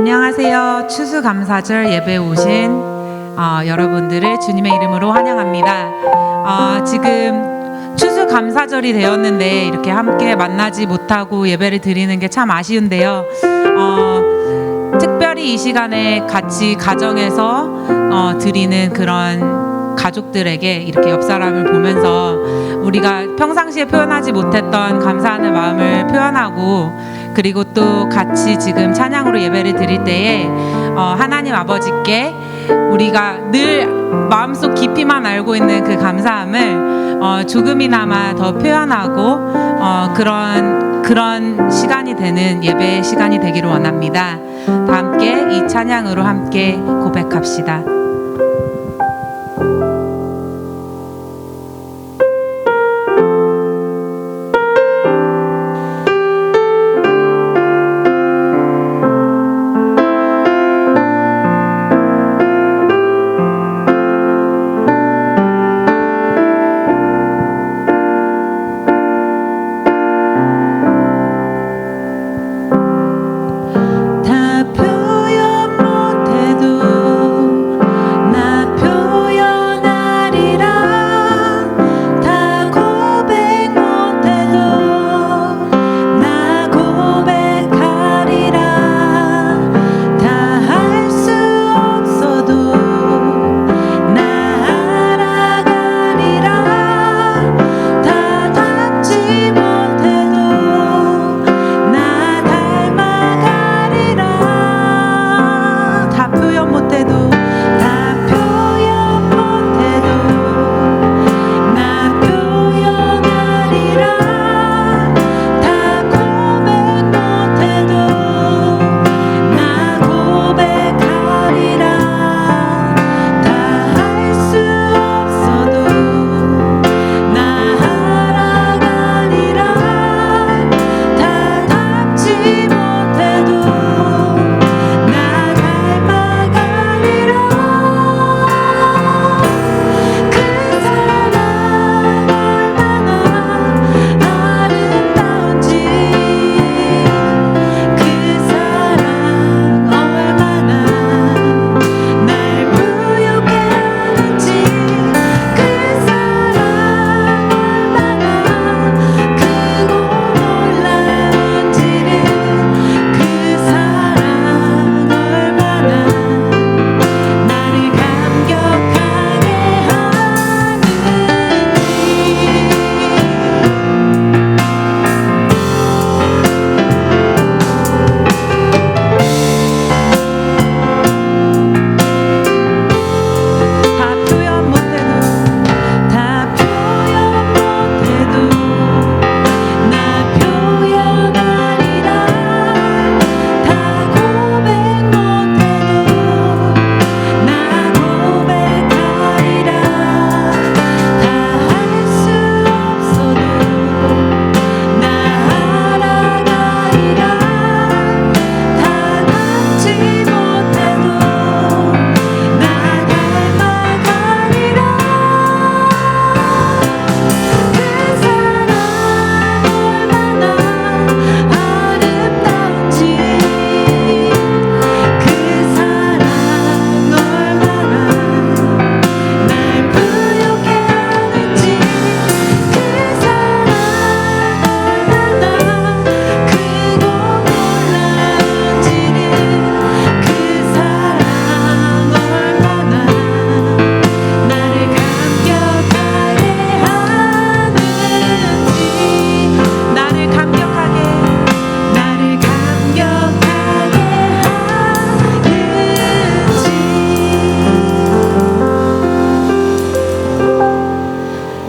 안녕하세요. 추수감사절 예배에 오신 여러분들을 주님의 이름으로 환영합니다. 지금 추수감사절이 되었는데 이렇게 함께 만나지 못하고 예배를 드리는 게 참 아쉬운데요. 특별히 이 시간에 같이 가정에서 드리는 그런 가족들에게 이렇게 옆 사람을 보면서 우리가 평상시에 표현하지 못했던 감사하는 마음을 표현하고, 그리고 또 같이 지금 찬양으로 예배를 드릴 때에 하나님 아버지께 우리가 늘 마음속 깊이만 알고 있는 그 감사함을 조금이나마 더 표현하고 그런 시간이 되는 예배 시간이 되기를 원합니다. 다 함께 이 찬양으로 함께 고백합시다.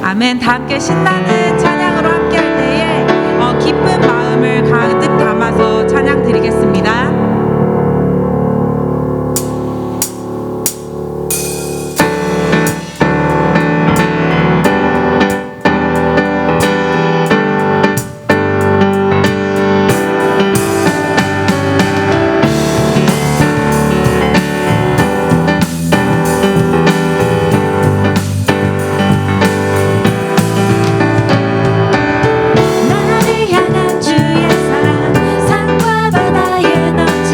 아멘. 다 함께 신나는 찬양으로 함께 할 때에 기쁜 마음을 가득 담아서 찬양 드리겠습니다. 나를 향한 주의 사랑, 산과 바다에 넘쳐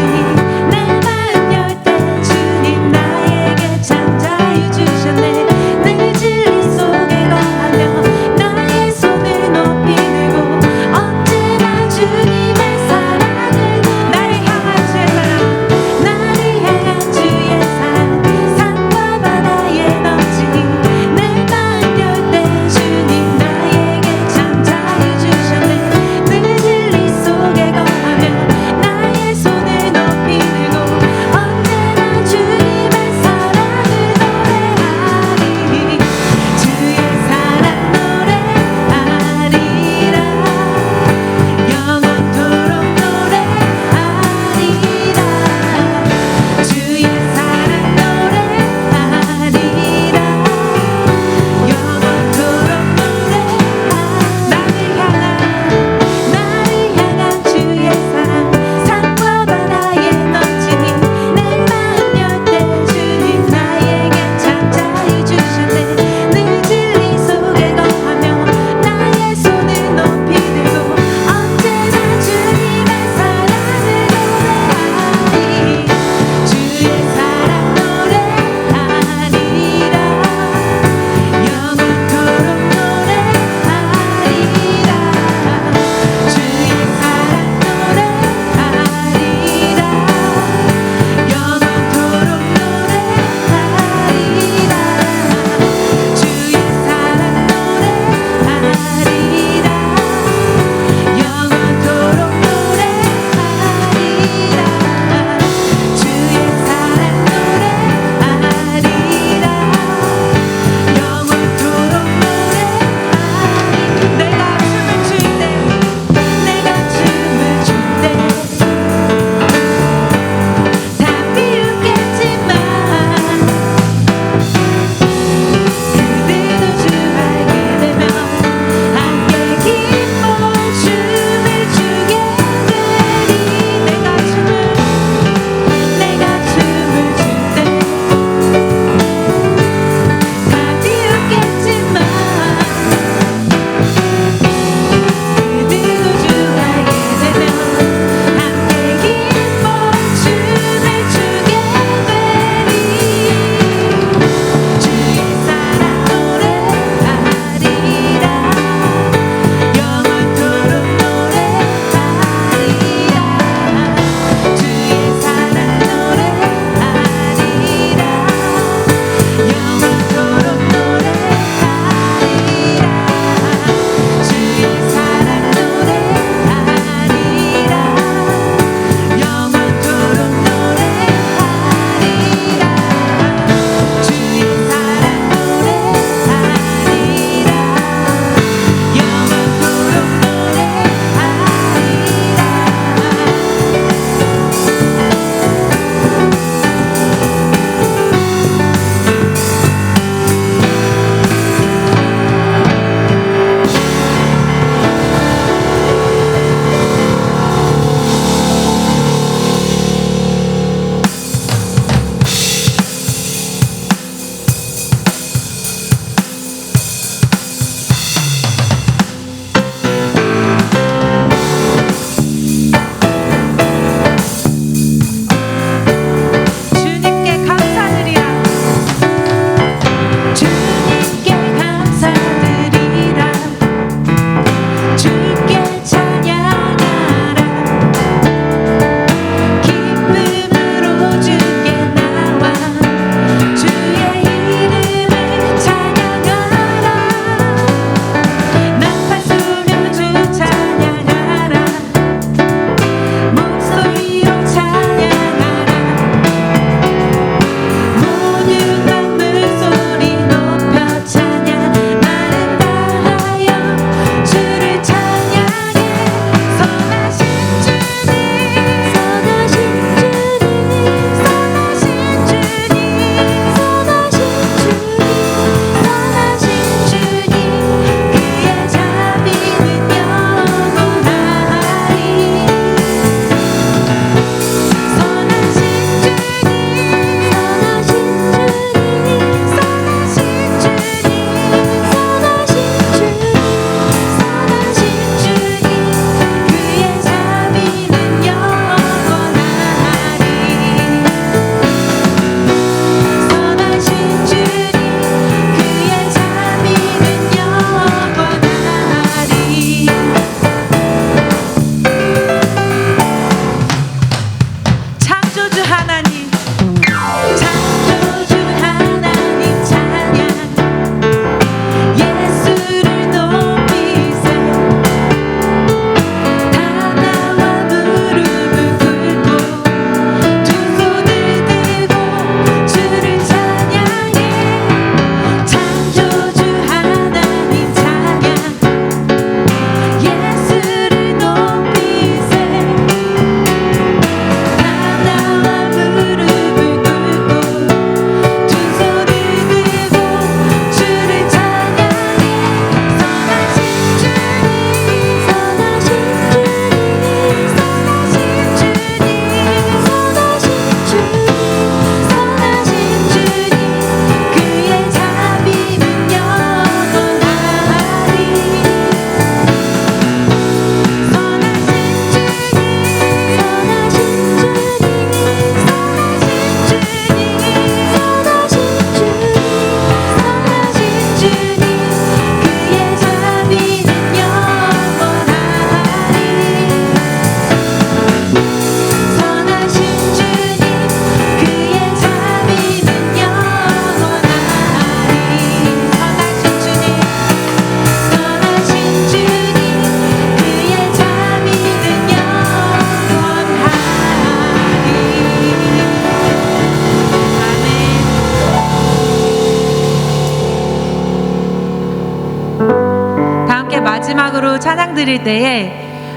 마지막으로 찬양 드릴 때에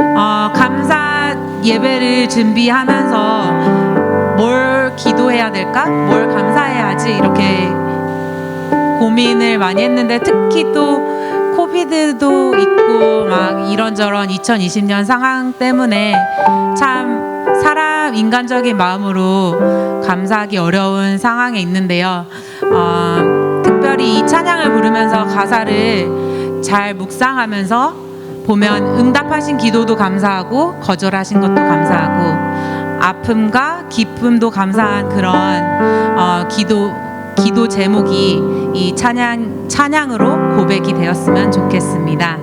감사 예배를 준비하면서 뭘 기도해야 될까? 뭘 감사해야지? 이렇게 고민을 많이 했는데, 특히 또 코비드도 있고 막 이런저런 2020년 상황 때문에 참 인간적인 마음으로 감사하기 어려운 상황에 있는데요. 특별히 이 찬양을 부르면서 가사를 잘 묵상하면서 보면 응답하신 기도도 감사하고 거절하신 것도 감사하고 아픔과 기쁨도 감사한 그런 기도 제목이 이 찬양으로 고백이 되었으면 좋겠습니다.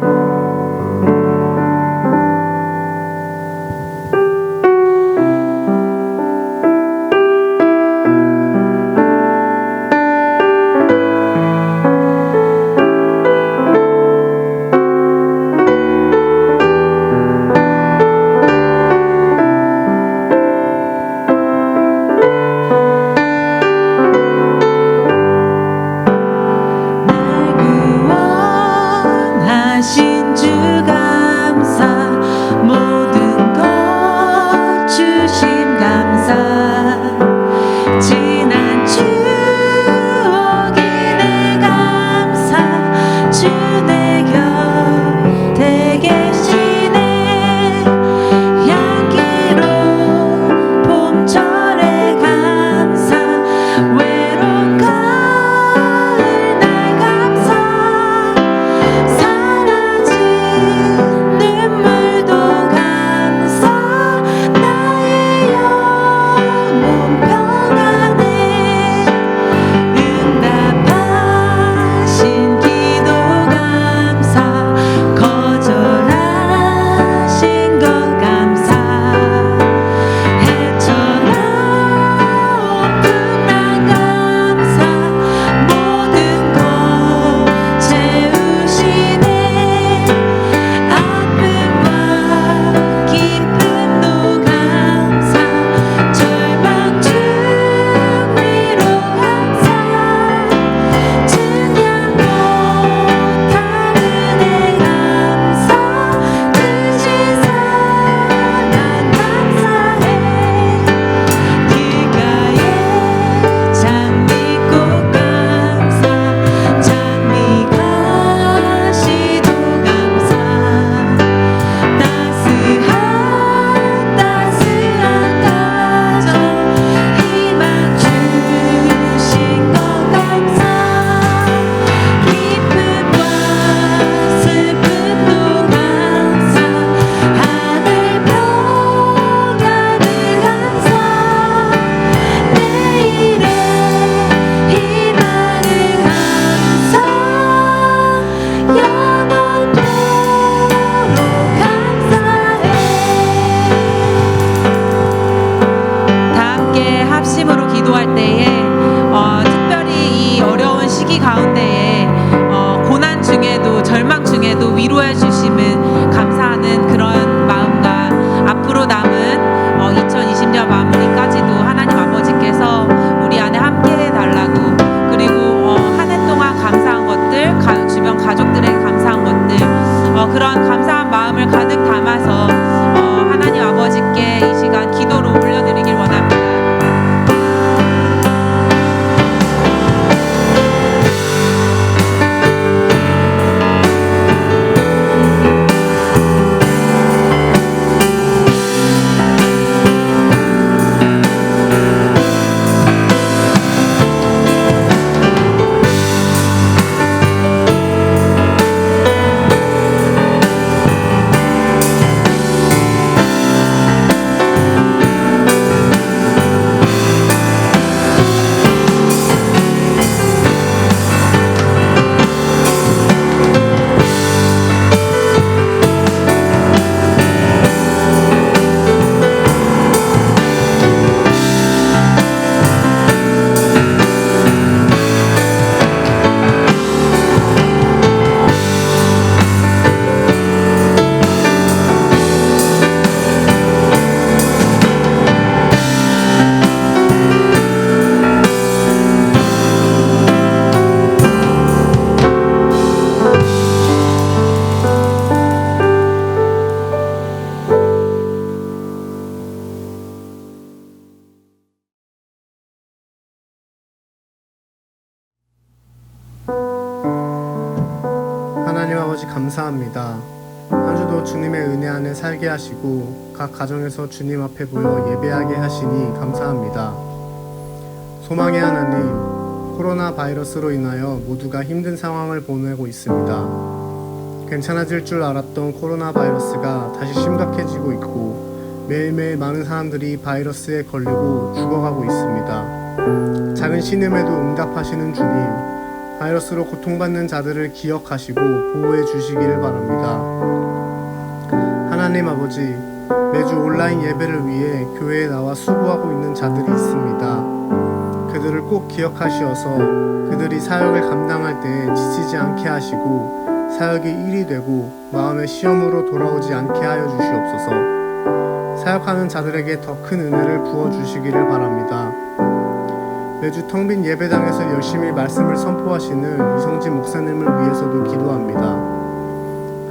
위로해 주심은 감사하는 그런 마음과 앞으로 남은 2020년 마무리까지도 하나님 아버지께서 우리 안에 함께 해달라고, 그리고 한 해 동안 감사한 것들, 주변 가족들에게 감사한 것들, 그런 감사한 마음을 가득 담아서 하나님 아버지께 이 시간 기도로 올려드리길 원합니다. 감사합니다. 한 주도 주님의 은혜 안에 살게 하시고 각 가정에서 주님 앞에 모여 예배하게 하시니 감사합니다. 소망의 하나님, 코로나 바이러스로 인하여 모두가 힘든 상황을 보내고 있습니다. 괜찮아질 줄 알았던 코로나 바이러스가 다시 심각해지고 있고 매일매일 많은 사람들이 바이러스에 걸리고 죽어가고 있습니다. 작은 신음에도 응답하시는 주님, 바이러스로 고통받는 자들을 기억하시고 보호해 주시기를 바랍니다. 하나님 아버지, 매주 온라인 예배를 위해 교회에 나와 수고하고 있는 자들이 있습니다. 그들을 꼭 기억하시어서 그들이 사역을 감당할 때 지치지 않게 하시고 사역이 일이 되고 마음의 시험으로 돌아오지 않게 하여 주시옵소서. 사역하는 자들에게 더 큰 은혜를 부어주시기를 바랍니다. 매주 텅 빈 예배당에서 열심히 말씀을 선포하시는 이성진 목사님을 위해서도 기도합니다.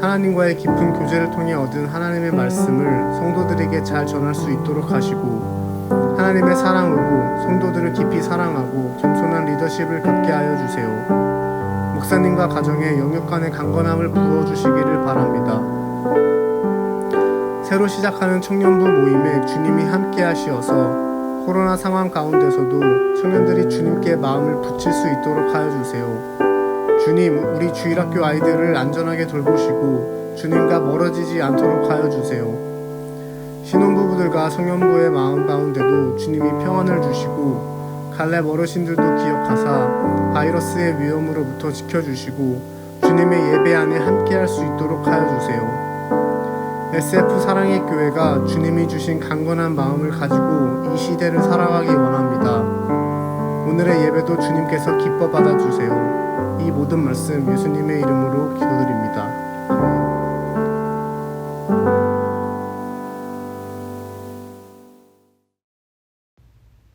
하나님과의 깊은 교제를 통해 얻은 하나님의 말씀을 성도들에게 잘 전할 수 있도록 하시고 하나님의 사랑으로 성도들을 깊이 사랑하고 겸손한 리더십을 갖게 하여 주세요. 목사님과 가정에 영육 간의 강건함을 부어주시기를 바랍니다. 새로 시작하는 청년부 모임에 주님이 함께 하시어서 코로나 상황 가운데서도 청년들이 주님께 마음을 붙일 수 있도록 하여 주세요. 주님, 우리 주일학교 아이들을 안전하게 돌보시고 주님과 멀어지지 않도록 하여 주세요. 신혼부부들과 청년부의 마음 가운데도 주님이 평안을 주시고 갈렙 어르신들도 기억하사 바이러스의 위험으로부터 지켜주시고 주님의 예배 안에 함께할 수 있도록 하여 주세요. SF 사랑의 교회가 주님이 주신 강건한 마음을 가지고 이 시대를 살아가기 원합니다. 오늘의 예배도 주님께서 기뻐 받아주세요. 이 모든 말씀 예수님의 이름으로 기도드립니다.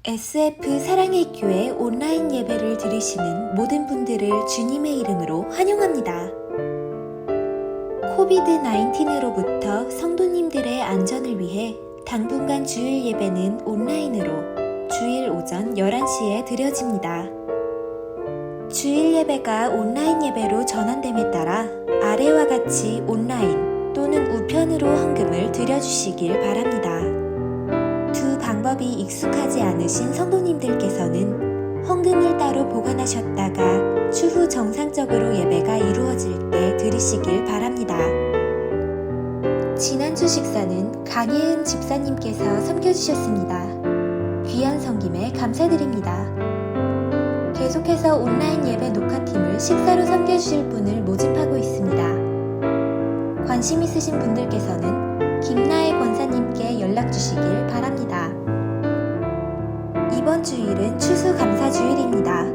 SF 사랑의 교회 온라인 예배를 들으시는 모든 분들을 주님의 이름으로 환영합니다. 코비드-19으로부터 성도님들의 안전을 위해 당분간 주일 예배는 온라인으로 주일 오전 11시에 드려집니다. 주일 예배가 온라인 예배로 전환됨에 따라 아래와 같이 온라인 또는 우편으로 헌금을 드려주시길 바랍니다. 두 방법이 익숙하지 않으신 성도님들께서는 헌금을 따로 보관하셨다가 추후 정상적으로 예배가 이루어질 때 드리시길 바랍니다. 지난주 식사는 강예은 집사님께서 섬겨주셨습니다. 귀한 섬김에 감사드립니다. 계속해서 온라인 예배 녹화팀을 식사로 섬겨주실 분을 모집하고 있습니다. 관심 있으신 분들께서는 김나혜 권사님께 연락주시길 바랍니다. 이번 주일은 추수감사주일입니다.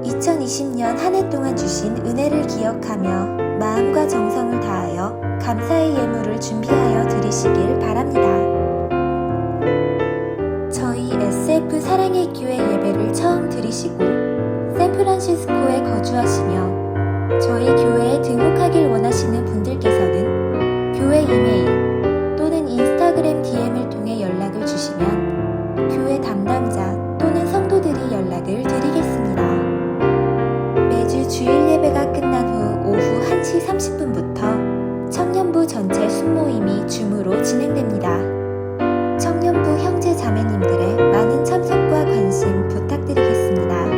2020년 한 해 동안 주신 은혜를 기억하며 마음과 정성을 다하여 감사의 예물을 준비하여 드리시길 바랍니다. 저희 SF 사랑의 교회 예배를 처음 들으시고 샌프란시스코에 거주하시며 저희 교회에 등록하길 원하시는 분들께서는 교회 이메일 또는 인스타그램 DM을 통해 연락을 주시면 교회 담당자 또는 성도들이 연락을 드리겠습니다. 매주 주일 예배가 끝난 후 오후 1시 30분부터 청년부 전체 순모임이 줌으로 진행됩니다. 청년부 형제 자매님들의 많은 참석과 관심 부탁드리겠습니다.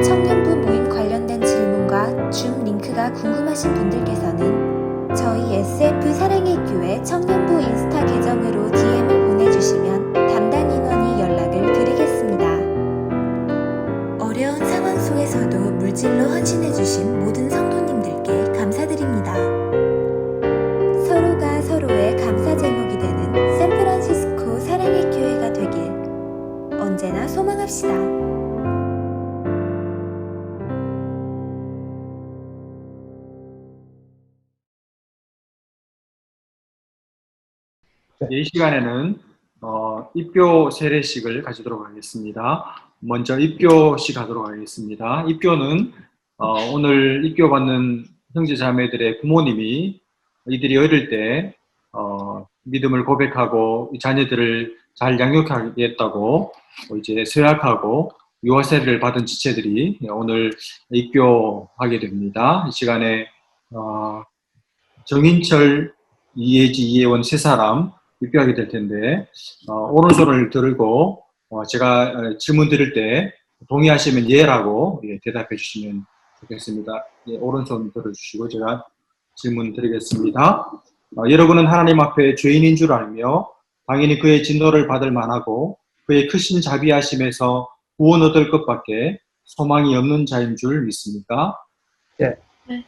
청년부 모임 관련된 질문과 줌 링크가 궁금하신 분들께서는 저희 SF 사랑의 교회 청년부 인스타 계정으로 DM을 보내주시면 담당 인원이 연락을 드리겠습니다. 어려운 상황 속에서도 물질로 헌신해주신 모든 성도님들께 감사드립니다. 서로가 서로의 감사 제목이 되는 샌프란시스코 사랑의 교회가 되길 언제나 소망합시다. 이 시간에는 입교 세례식을 가지도록 하겠습니다. 먼저 입교식 하도록 하겠습니다. 입교는 오늘 입교받는 형제자매들의 부모님이 이들이 어릴 때 믿음을 고백하고 자녀들을 잘 양육하겠다고 이제 서약하고 유아 세례를 받은 지체들이 오늘 입교하게 됩니다. 이 시간에 정인철, 이혜지, 이혜원 세 사람 입교하게 될 텐데 오른손을 들고 제가 질문 드릴 때 동의하시면 예라고 대답해 주시면 좋겠습니다. 예, 오른손 들어주시고 제가 질문 드리겠습니다. 여러분은 하나님 앞에 죄인인 줄 알며 당연히 그의 진노를 받을 만하고 그의 크신 자비하심에서 구원 얻을 것밖에 소망이 없는 자인 줄 믿습니까? 네. 네.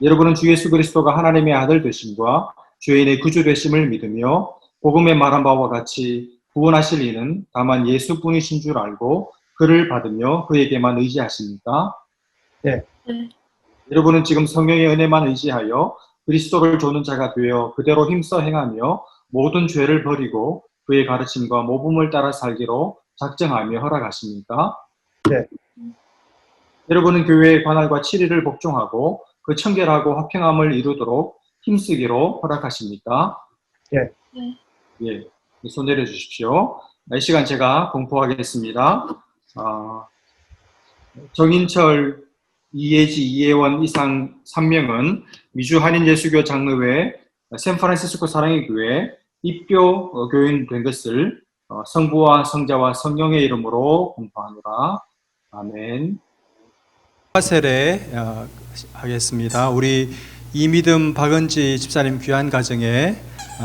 여러분은 주 예수 그리스도가 하나님의 아들 되심과 죄인의 구주 되심을 믿으며 복음에 말한 바와 같이 구원하실 이는 다만 예수뿐이신 줄 알고 그를 받으며 그에게만 의지하십니까? 네. 네. 여러분은 지금 성령의 은혜만 의지하여 그리스도를 조는 자가 되어 그대로 힘써 행하며 모든 죄를 버리고 그의 가르침과 모범을 따라 살기로 작정하며 허락하십니까? 네. 여러분은 교회의 관할과 치리를 복종하고 그 청결하고 화평함을 이루도록 힘쓰기로 허락하십니까? 네. 네. 예, 손 내려주십시오. 이 시간 제가 공포하겠습니다. 정인철, 이혜지, 이혜원 이상 3명은 미주 한인예수교 장로회 샌프란시스코 사랑의 교회 입교 교인 된 것을 성부와 성자와 성령의 이름으로 공포하노라. 아멘. 세례 하겠습니다. 우리 이믿음 박은지 집사님 귀한 가정에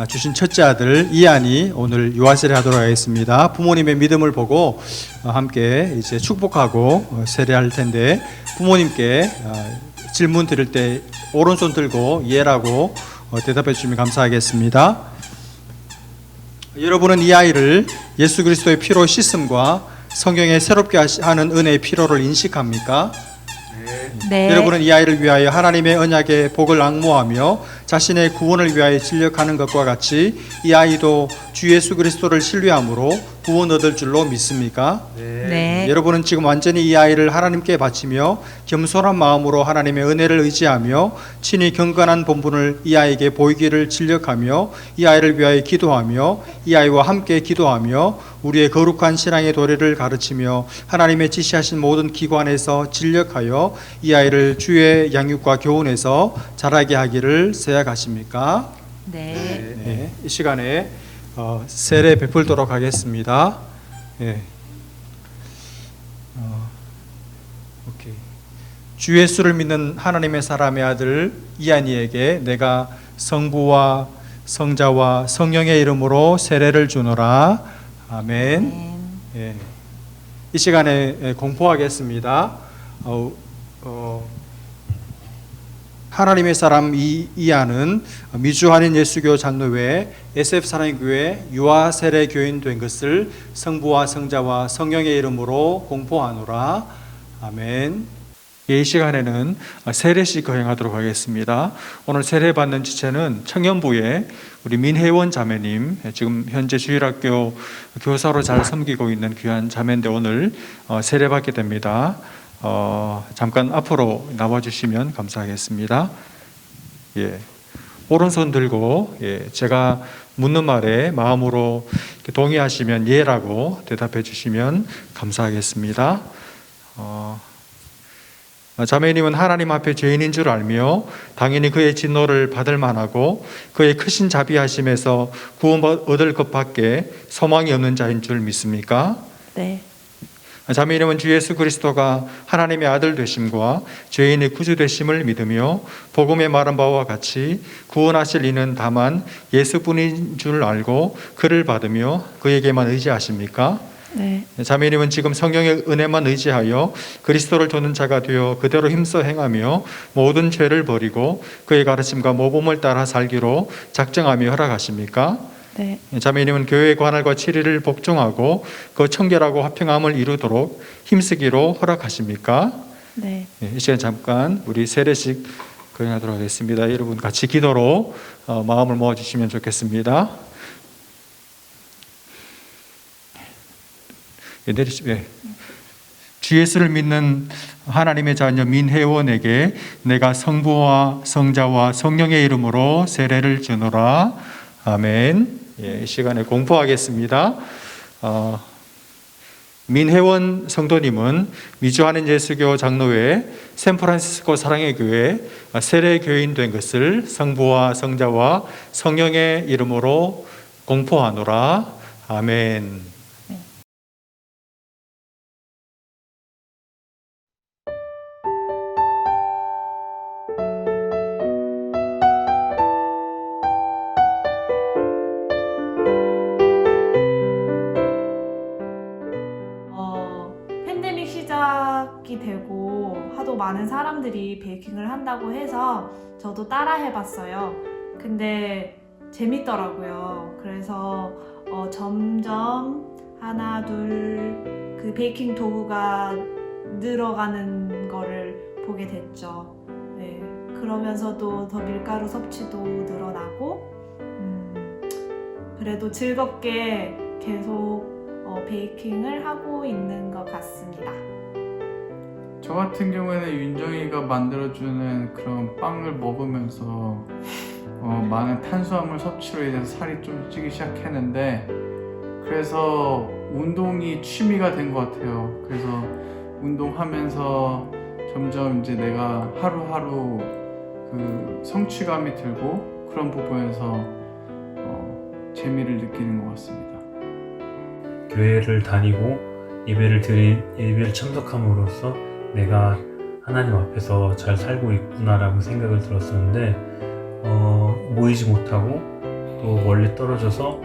주신 첫째 아들 이한이 오늘 유아세례 하도록 하겠습니다. 부모님의 믿음을 보고 함께 이제 축복하고 세례할 텐데 부모님께 질문 드릴 때 오른손 들고 예라고 대답해 주시면 감사하겠습니다. 여러분은 이 아이를 예수 그리스도의 피로 씻음과 성경에 새롭게 하는 은혜의 피로를 인식합니까? 네. 여러분은 이 아이를 위하여 하나님의 언약의 복을 앙모하며 자신의 구원을 위하여 진력하는 것과 같이 이 아이도 주 예수 그리스도를 신뢰함으로 구원 얻을 줄로 믿습니까? 네. 여러분은 지금 완전히 이 아이를 하나님께 바치며 겸손한 마음으로 하나님의 은혜를 의지하며 친히 경건한 본분을 이 아이에게 보이기를 진력하며 이 아이를 위하여 기도하며 이 아이와 함께 기도하며 우리의 거룩한 신앙의 도리를 가르치며 하나님의 지시하신 모든 기관에서 진력하여 이 아이를 주의 양육과 교훈에서 자라게 하기를 세약하십니까? 네. 네. 이 시간에 세례 베풀도록 하겠습니다. 네. 오케이. 주 예수를 믿는 하나님의 사람의 아들 이한이에게 내가 성부와 성자와 성령의 이름으로 세례를 주노라. 아멘. 예. 이 시간에 공포하겠습니다. 하나님의 사람 이하는 미주 한인 예수교 장로회 SF 사랑교회 유아 세례 교인 된 것을 성부와 성자와 성령의 이름으로 공포하노라. 아멘. 이 시간에는 세례식 거행하도록 하겠습니다. 오늘 세례 받는 지체는 청년부의 우리 민혜원 자매님, 지금 현재 주일학교 교사로 잘 섬기고 있는 귀한 자매인데 오늘 세례 받게 됩니다. 잠깐 앞으로 나와주시면 감사하겠습니다. 예, 오른손 들고 제가 묻는 말에 마음으로 동의하시면 예라고 대답해 주시면 감사하겠습니다. 자매님은 하나님 앞에 죄인인 줄 알며 당연히 그의 진노를 받을 만하고 그의 크신 자비하심에서 구원 얻을 것밖에 소망이 없는 자인 줄 믿습니까? 네. 자매님은 주 예수 그리스도가 하나님의 아들 되심과 죄인의 구주 되심을 믿으며 복음에 말한 바와 같이 구원하실 이는 다만 예수뿐인 줄 알고 그를 받으며 그에게만 의지하십니까? 네. 자매님은 지금 성령의 은혜만 의지하여 그리스도를 돕는 자가 되어 그대로 힘써 행하며 모든 죄를 버리고 그의 가르침과 모범을 따라 살기로 작정하며 허락하십니까? 네. 자매님은 교회의 관할과 치리를 복종하고 그 청결하고 화평함을 이루도록 힘쓰기로 허락하십니까? 네. 이 시간 잠깐 우리 세례식 거행하도록 하겠습니다. 여러분 같이 기도로 마음을 모아주시면 좋겠습니다. 주 예수를 믿는 하나님의 자녀 민혜원에게 내가 성부와 성자와 성령의 이름으로 세례를 주노라. 아멘. 이 시간에 공포하겠습니다. 민혜원 성도님은 미주 한인예수교 장로회 샌프란시스코 사랑의 교회 세례 교인 된 것을 성부와 성자와 성령의 이름으로 공포하노라. 아멘. 팬데믹 시작이 되고 하도 많은 사람들이 베이킹을 한다고 해서 저도 따라 해봤어요. 근데 재밌더라고요. 그래서 점점 하나 둘 그 베이킹 도구가 늘어가는 거를 보게 됐죠. 네, 그러면서도 더 밀가루 섭취도 늘어나고 그래도 즐겁게 계속 베이킹을 하고 있는 것 같습니다. 저 같은 경우에는 윤정이가 만들어주는 그런 빵을 먹으면서 많은 탄수화물 섭취로 인해서 살이 좀 찌기 시작했는데, 그래서 운동이 취미가 된 것 같아요. 그래서 운동하면서 점점 이제 내가 하루하루 그 성취감이 들고 그런 부분에서 재미를 느끼는 것 같습니다. 교회를 다니고 예배를 참석함으로써 내가 하나님 앞에서 잘 살고 있구나라고 생각을 들었었는데, 모이지 못하고 또 멀리 떨어져서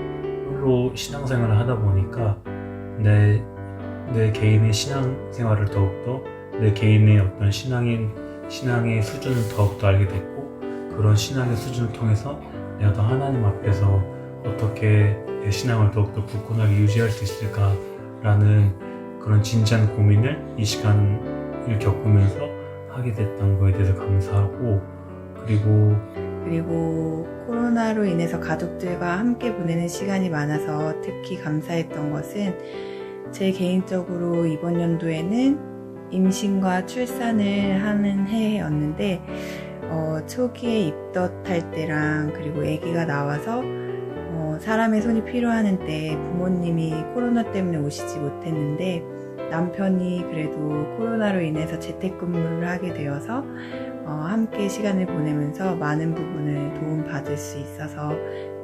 홀로 신앙생활을 하다 보니까 내 개인의 신앙생활을 더욱더 내 개인의 어떤 신앙의 수준을 더욱더 알게 됐고, 그런 신앙의 수준을 통해서 내가 더 하나님 앞에서 어떻게 내 신앙을 더욱더 굳건하게 유지할 수 있을까라는 그런 진지한 고민을 이 시간을 겪으면서 하게 됐던 거에 대해서 감사하고, 그리고 코로나로 인해서 가족들과 함께 보내는 시간이 많아서 특히 감사했던 것은, 제 개인적으로 이번 연도에는 임신과 출산을 하는 해였는데, 초기에 입덧할 때랑 그리고 아기가 나와서 사람의 손이 필요하는 때 부모님이 코로나 때문에 오시지 못했는데, 남편이 그래도 코로나로 인해서 재택근무를 하게 되어서 함께 시간을 보내면서 많은 부분을 도움받을 수 있어서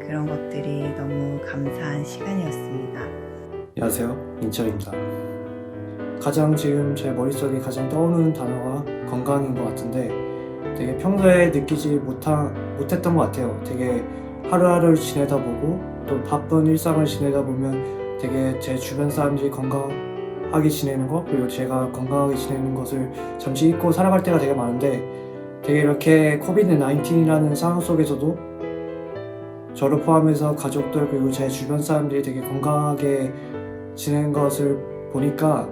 그런 것들이 너무 감사한 시간이었습니다. 안녕하세요, 민철입니다. 가장 지금 제 머릿속에 가장 떠오르는 단어가 건강인 것 같은데, 되게 평소에 느끼지 못했던 것 같아요. 되게 하루하루를 지내다 보고 또 바쁜 일상을 지내다 보면 되게 제 주변 사람들이 건강하게 지내는 것, 그리고 제가 건강하게 지내는 것을 잠시 잊고 살아갈 때가 되게 많은데, 되게 이렇게 코비드-19이라는 상황 속에서도 저를 포함해서 가족들 그리고 제 주변 사람들이 되게 건강하게 지내는 것을 보니까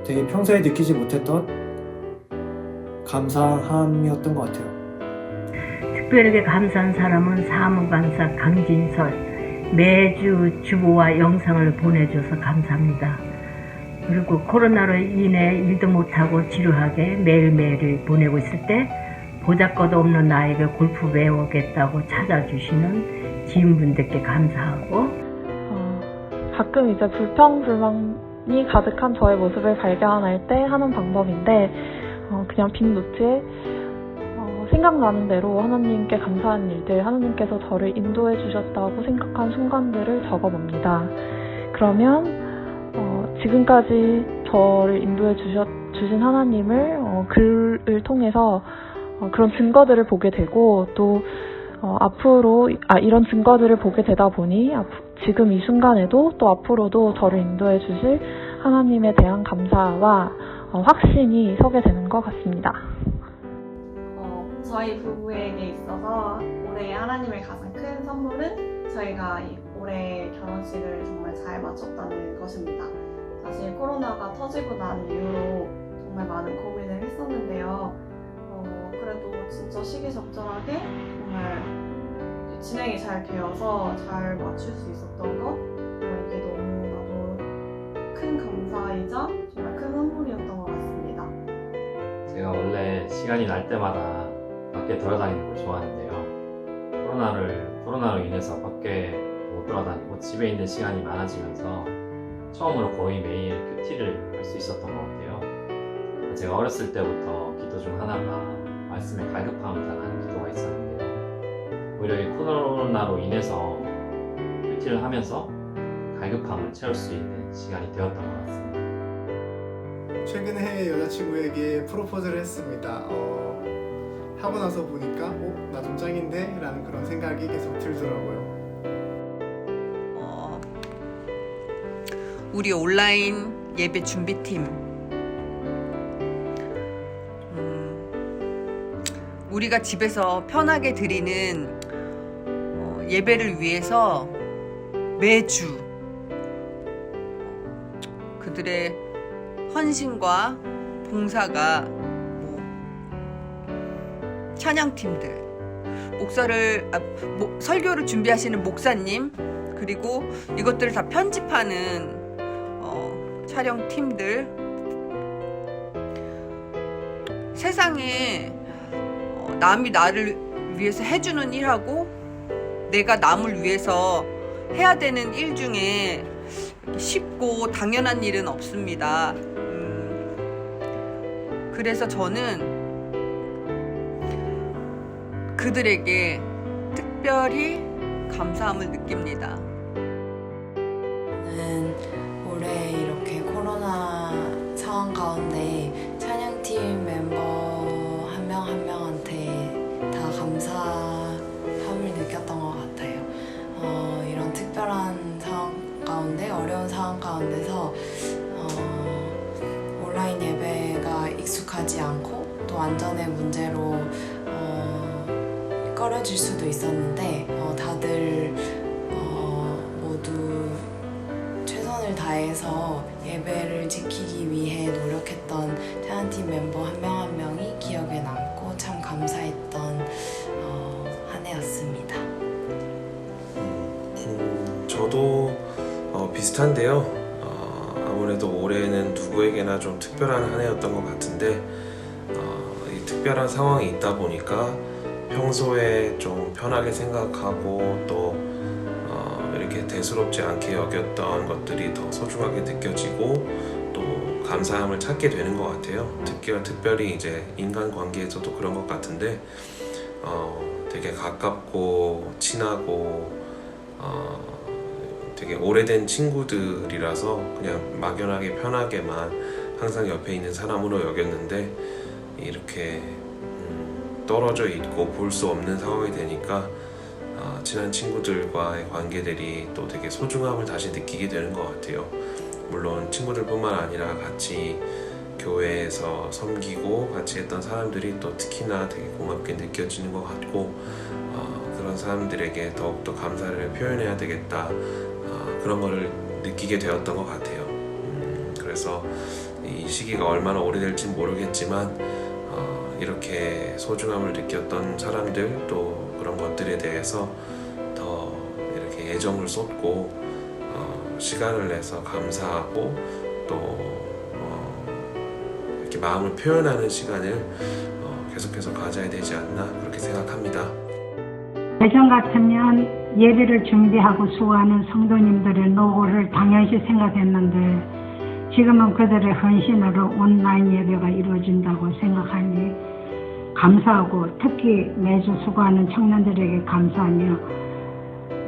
되게 평소에 느끼지 못했던 감사함이었던 것 같아요. 특별하게 감사한 사람은 사무관사 강진설. 매주 주보와 영상을 보내줘서 감사합니다. 그리고 코로나로 인해 일도 못하고 지루하게 매일매일을 보내고 있을 때 보잘것 없는 나에게 골프 배우겠다고 찾아주시는 지인분들께 감사하고, 가끔 이제 불평불만이 가득한 저의 모습을 발견할 때 하는 방법인데, 그냥 빈 노트에 생각나는 대로 하나님께 감사한 일들, 하나님께서 저를 인도해 주셨다고 생각한 순간들을 적어봅니다. 그러면 지금까지 저를 인도해 주신 하나님을 글을 통해서 그런 증거들을 보게 되고, 또 앞으로 이런 증거들을 보게 되다 보니 지금 이 순간에도 또 앞으로도 저를 인도해 주실 하나님에 대한 감사와 확신이 서게 되는 것 같습니다. 저희 부부에게 있어서 올해 하나님의 가장 큰 선물은 저희가 올해 결혼식을 정말 잘 마쳤다는 것입니다. 사실 코로나가 터지고 난 이후로 정말 많은 고민을 했었는데요. 그래도 진짜 시기적절하게 정말 진행이 잘 되어서 잘 맞출 수 있었던 것, 이게 너무나도 큰 감사이자 정말 큰 선물이었던 것 같습니다. 제가 원래 시간이 날 때마다 밖에 돌아다니는 걸 좋아하는데요. 코로나로 인해서 밖에 못 돌아다니고 집에 있는 시간이 많아지면서 처음으로 거의 매일 큐티를 할 수 있었던 것 같아요. 제가 어렸을 때부터 기도 중 하나가 말씀에 갈급함이라는 기도가 있었는데요. 오히려 이 코로나로 인해서 큐티를 하면서 갈급함을 채울 수 있는 시간이 되었던 것 같습니다. 최근에 여자친구에게 프로포즈를 했습니다. 하고 나서 보니까 나 좀 짱인데? 라는 그런 생각이 계속 들더라고요. 우리 온라인 예배 준비팀, 우리가 집에서 편하게 드리는 예배를 위해서 매주 그들의 헌신과 봉사가 찬양팀들, 설교를 준비하시는 목사님, 그리고 이것들을 다 편집하는 촬영팀들, 세상에 남이 나를 위해서 해주는 일하고 내가 남을 위해서 해야 되는 일 중에 쉽고 당연한 일은 없습니다. 그래서 저는 그들에게 특별히 감사함을 느낍니다. 저는 올해 이렇게 코로나 상황 가운데 찬양팀 멤버 한 명 한 명한테 다 감사함을 느꼈던 것 같아요. 이런 특별한 상황 가운데, 어려운 상황 가운데서 온라인 예배가 익숙하지 않고 또 안전의 문제로 꺼려질 수도 있었는데 다들 모두 최선을 다해서 예배를 지키기 위해 노력했던 찬양팀 멤버 한 명 한 명이 기억에 남고 참 감사했던 한 해였습니다. 저도 비슷한데요. 아무래도 올해는 누구에게나 좀 특별한 한 해였던 것 같은데 이 특별한 상황이 있다 보니까 평소에 좀 편하게 생각하고 또 이렇게 대수롭지 않게 여겼던 것들이 더 소중하게 느껴지고 또 감사함을 찾게 되는 것 같아요. 특별히 이제 인간관계에서도 그런 것 같은데 되게 가깝고 친하고 되게 오래된 친구들이라서 그냥 막연하게 편하게만 항상 옆에 있는 사람으로 여겼는데 이렇게 떨어져 있고 볼 수 없는 상황이 되니까 친한 친구들과의 관계들이 또 되게 소중함을 다시 느끼게 되는 것 같아요. 물론 친구들뿐만 아니라 같이 교회에서 섬기고 같이 했던 사람들이 또 특히나 되게 고맙게 느껴지는 것 같고 그런 사람들에게 더욱더 감사를 표현해야 되겠다, 그런 거를 느끼게 되었던 것 같아요. 그래서 이 시기가 얼마나 오래될지 모르겠지만 이렇게 소중함을 느꼈던 사람들 또 그런 것들에 대해서 더 이렇게 애정을 쏟고 시간을 내서 감사하고 또 이렇게 마음을 표현하는 시간을 계속해서 가져야 되지 않나 그렇게 생각합니다. 예전 같으면 예배를 준비하고 수고하는 성도님들의 노고를 당연시 생각했는데 지금은 그들의 헌신으로 온라인 예배가 이루어진다고 생각하니 감사하고 특히 매주 수고하는 청년들에게 감사하며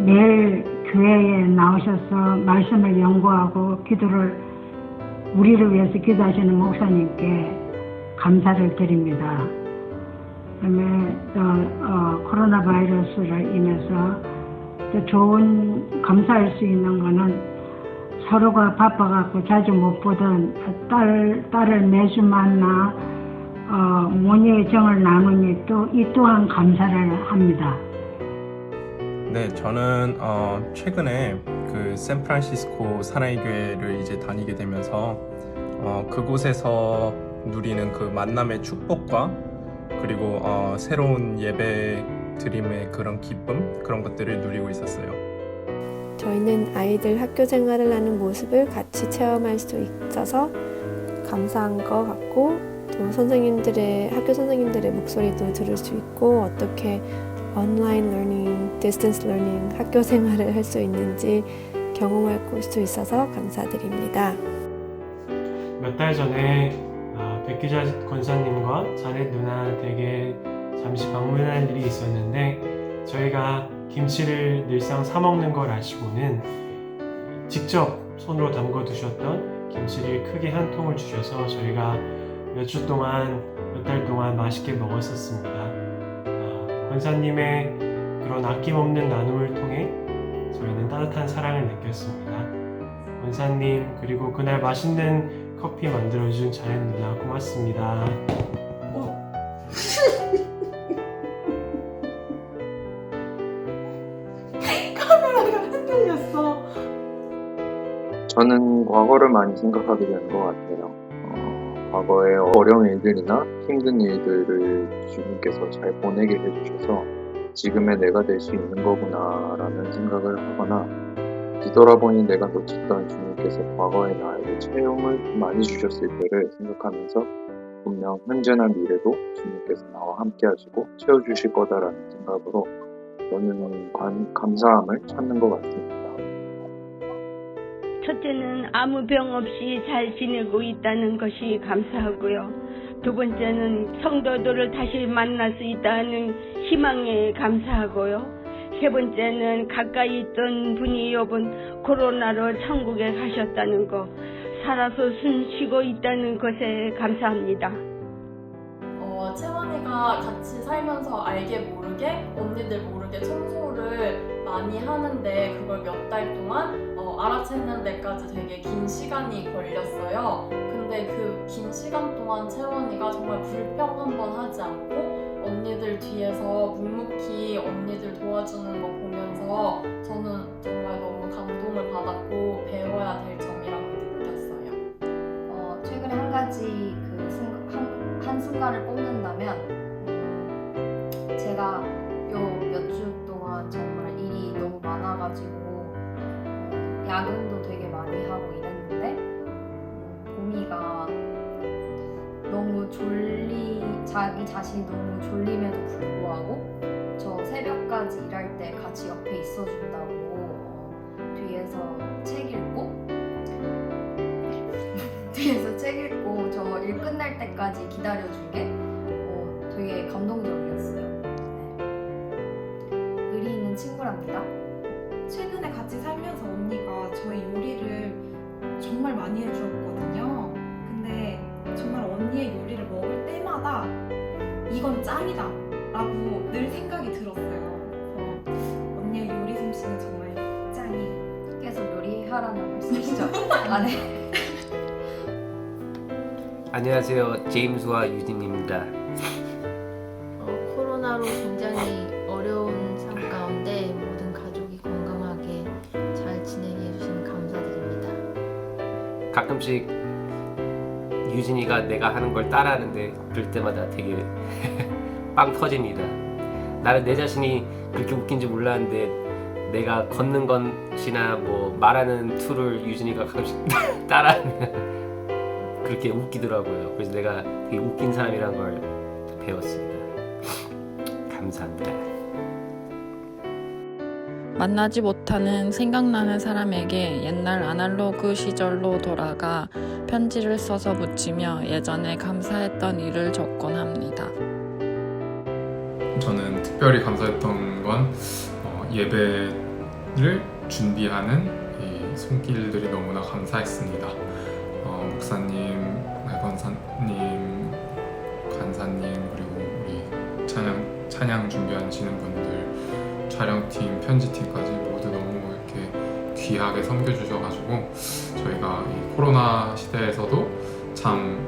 매일 교회에 나오셔서 말씀을 연구하고 기도를 우리를 위해서 기도하시는 목사님께 감사를 드립니다. 그다음에 코로나 바이러스로 인해서 또 좋은 감사할 수 있는 거는 서로가 바빠갖고 자주 못 보던 딸을 매주 만나 모녀의 정을 나누니 또 이 또한 감사를 합니다. 네, 저는 최근에 그 샌프란시스코 사나이 교회를 이제 다니게 되면서 그곳에서 누리는 그 만남의 축복과 그리고 새로운 예배 드림의 그런 기쁨, 그런 것들을 누리고 있었어요. 저희는 아이들 학교 생활을 하는 모습을 같이 체험할 수 있어서 감사한 것 같고 또 학교 선생님들의 목소리도 들을 수 있고 어떻게 온라인 러닝, 디스턴스 러닝 학교 생활을 할 수 있는지 경험할 수 있어서 감사드립니다. 몇 달 전에 백규자 권사님과 자넷 누나 댁에 잠시 방문할 일이 있었는데 저희가 김치를 늘상 사 먹는 걸 아시고는 직접 손으로 담궈 두셨던 김치를 크게 한 통을 주셔서 저희가 몇 달 동안 맛있게 먹었었습니다. 권사님의 그런 아낌없는 나눔을 통해 저희는 따뜻한 사랑을 느꼈습니다. 권사님 그리고 그날 맛있는 커피 만들어준 자넷 누나 고맙습니다. 카메라가 흔들렸어. 저는 과거를 많이 생각하게 되는 것 같아요. 과거의 어려운 일들이나 힘든 일들을 주님께서 잘 보내게 해주셔서 지금의 내가 될 수 있는 거구나라는 생각을 하거나 뒤돌아보니 내가 놓쳤던 주님께서 과거의 나에게 체험을 많이 주셨을 때를 생각하면서 분명 현재나 미래도 주님께서 나와 함께 하시고 채워주실 거다라는 생각으로 저는 감사함을 찾는 것 같습니다. 첫째는 아무 병 없이 잘 지내고 있다는 것이 감사하고요. 두 번째는 성도들을 다시 만날 수 있다는 희망에 감사하고요. 세 번째는 가까이 있던 분이 이번 코로나로 천국에 가셨다는 거, 살아서 숨 쉬고 있다는 것에 감사합니다. 채원이가 같이 살면서 알게 모르게 언니들 모르게 청소를 많이 하는데 그걸 몇 달 동안 알아채는 데까지 되게 긴 시간이 걸렸어요. 근데 그 긴 시간 동안 채원이가 정말 불평 한번 하지 않고 언니들 뒤에서 묵묵히 언니들 도와주는 거 보면서 저는 정말 너무 감동을 받았고 배워야 될 점이라고 느꼈어요. 최근에 한 가지 한순간을 뽑는다면 제가 요 몇 주 동안 정말 일이 너무 많아가지고 야근도 되게 많이 하고 이랬는데 봄이가 너무 자기 자신이 너무 졸림에도 불구하고 저 새벽까지 일할 때 같이 옆에 있어준다고 뒤에서 책 읽고 저 일 끝날 때까지 기다려준 게 되게 감동적이었어요. 의리 있는 친구랍니다. 최근에 같이 살면서 언니가 저희 요리를 정말 많이 해주었거든요. 근데 정말 언니의 요리를 먹을 때마다 이건 짱이다 라고 늘 생각이 들었어요. 그래서 언니의 요리 솜씨는 정말 짱이에요. 계속 요리하라는 말씀이시죠? 네. 안녕하세요. 제임스와 유진입니다. 코로나로 굉장히 어려운 삶 가운데 모든 가족이 건강하게 잘 지내게 해주시니 감사드립니다. 가끔씩 유진이가 내가 하는 걸 따라하는데 그럴 때마다 되게 빵 터집니다. 나는 내 자신이 그렇게 웃긴지 몰랐는데 내가 걷는 것이나 뭐 말하는 툴을 유진이가 가끔씩 따라하면 그렇게 웃기더라고요. 그래서 내가 되게 웃긴 사람이라는 걸 배웠습니다. 감사합니다. 만나지 못하는 생각나는 사람에게 옛날 아날로그 시절로 돌아가 편지를 써서 붙이며 예전에 감사했던 일을 적곤 합니다. 저는 특별히 감사했던 건 예배를 준비하는 이 손길들이 너무나 감사했습니다. 목사님, 권사님, 간사님, 그리고 우리 찬양 준비하시는 분들, 촬영팀, 편집팀까지 모두 너무 이렇게 귀하게 섬겨주셔가지고 저희가 이 코로나 시대에서도 참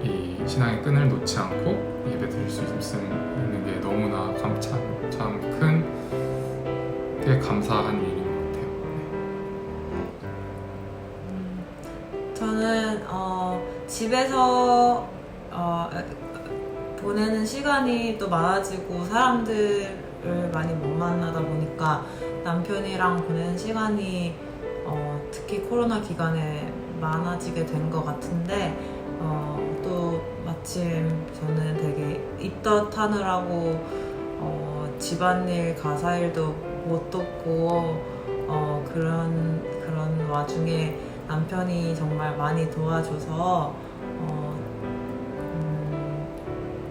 이 신앙의 끈을 놓지 않고 예배 드릴 수 있는 게 너무나 참 큰 되게 감사한 일인 것 같아요. 저는 집에서 보내는 시간이 또 많아지고 사람들을 많이 못 만나다 보니까 남편이랑 보내는 시간이 특히 코로나 기간에 많아지게 된 것 같은데 또 마침 저는 되게 입덧하느라고 집안일, 가사일도 못 돕고 그런 와중에 남편이 정말 많이 도와줘서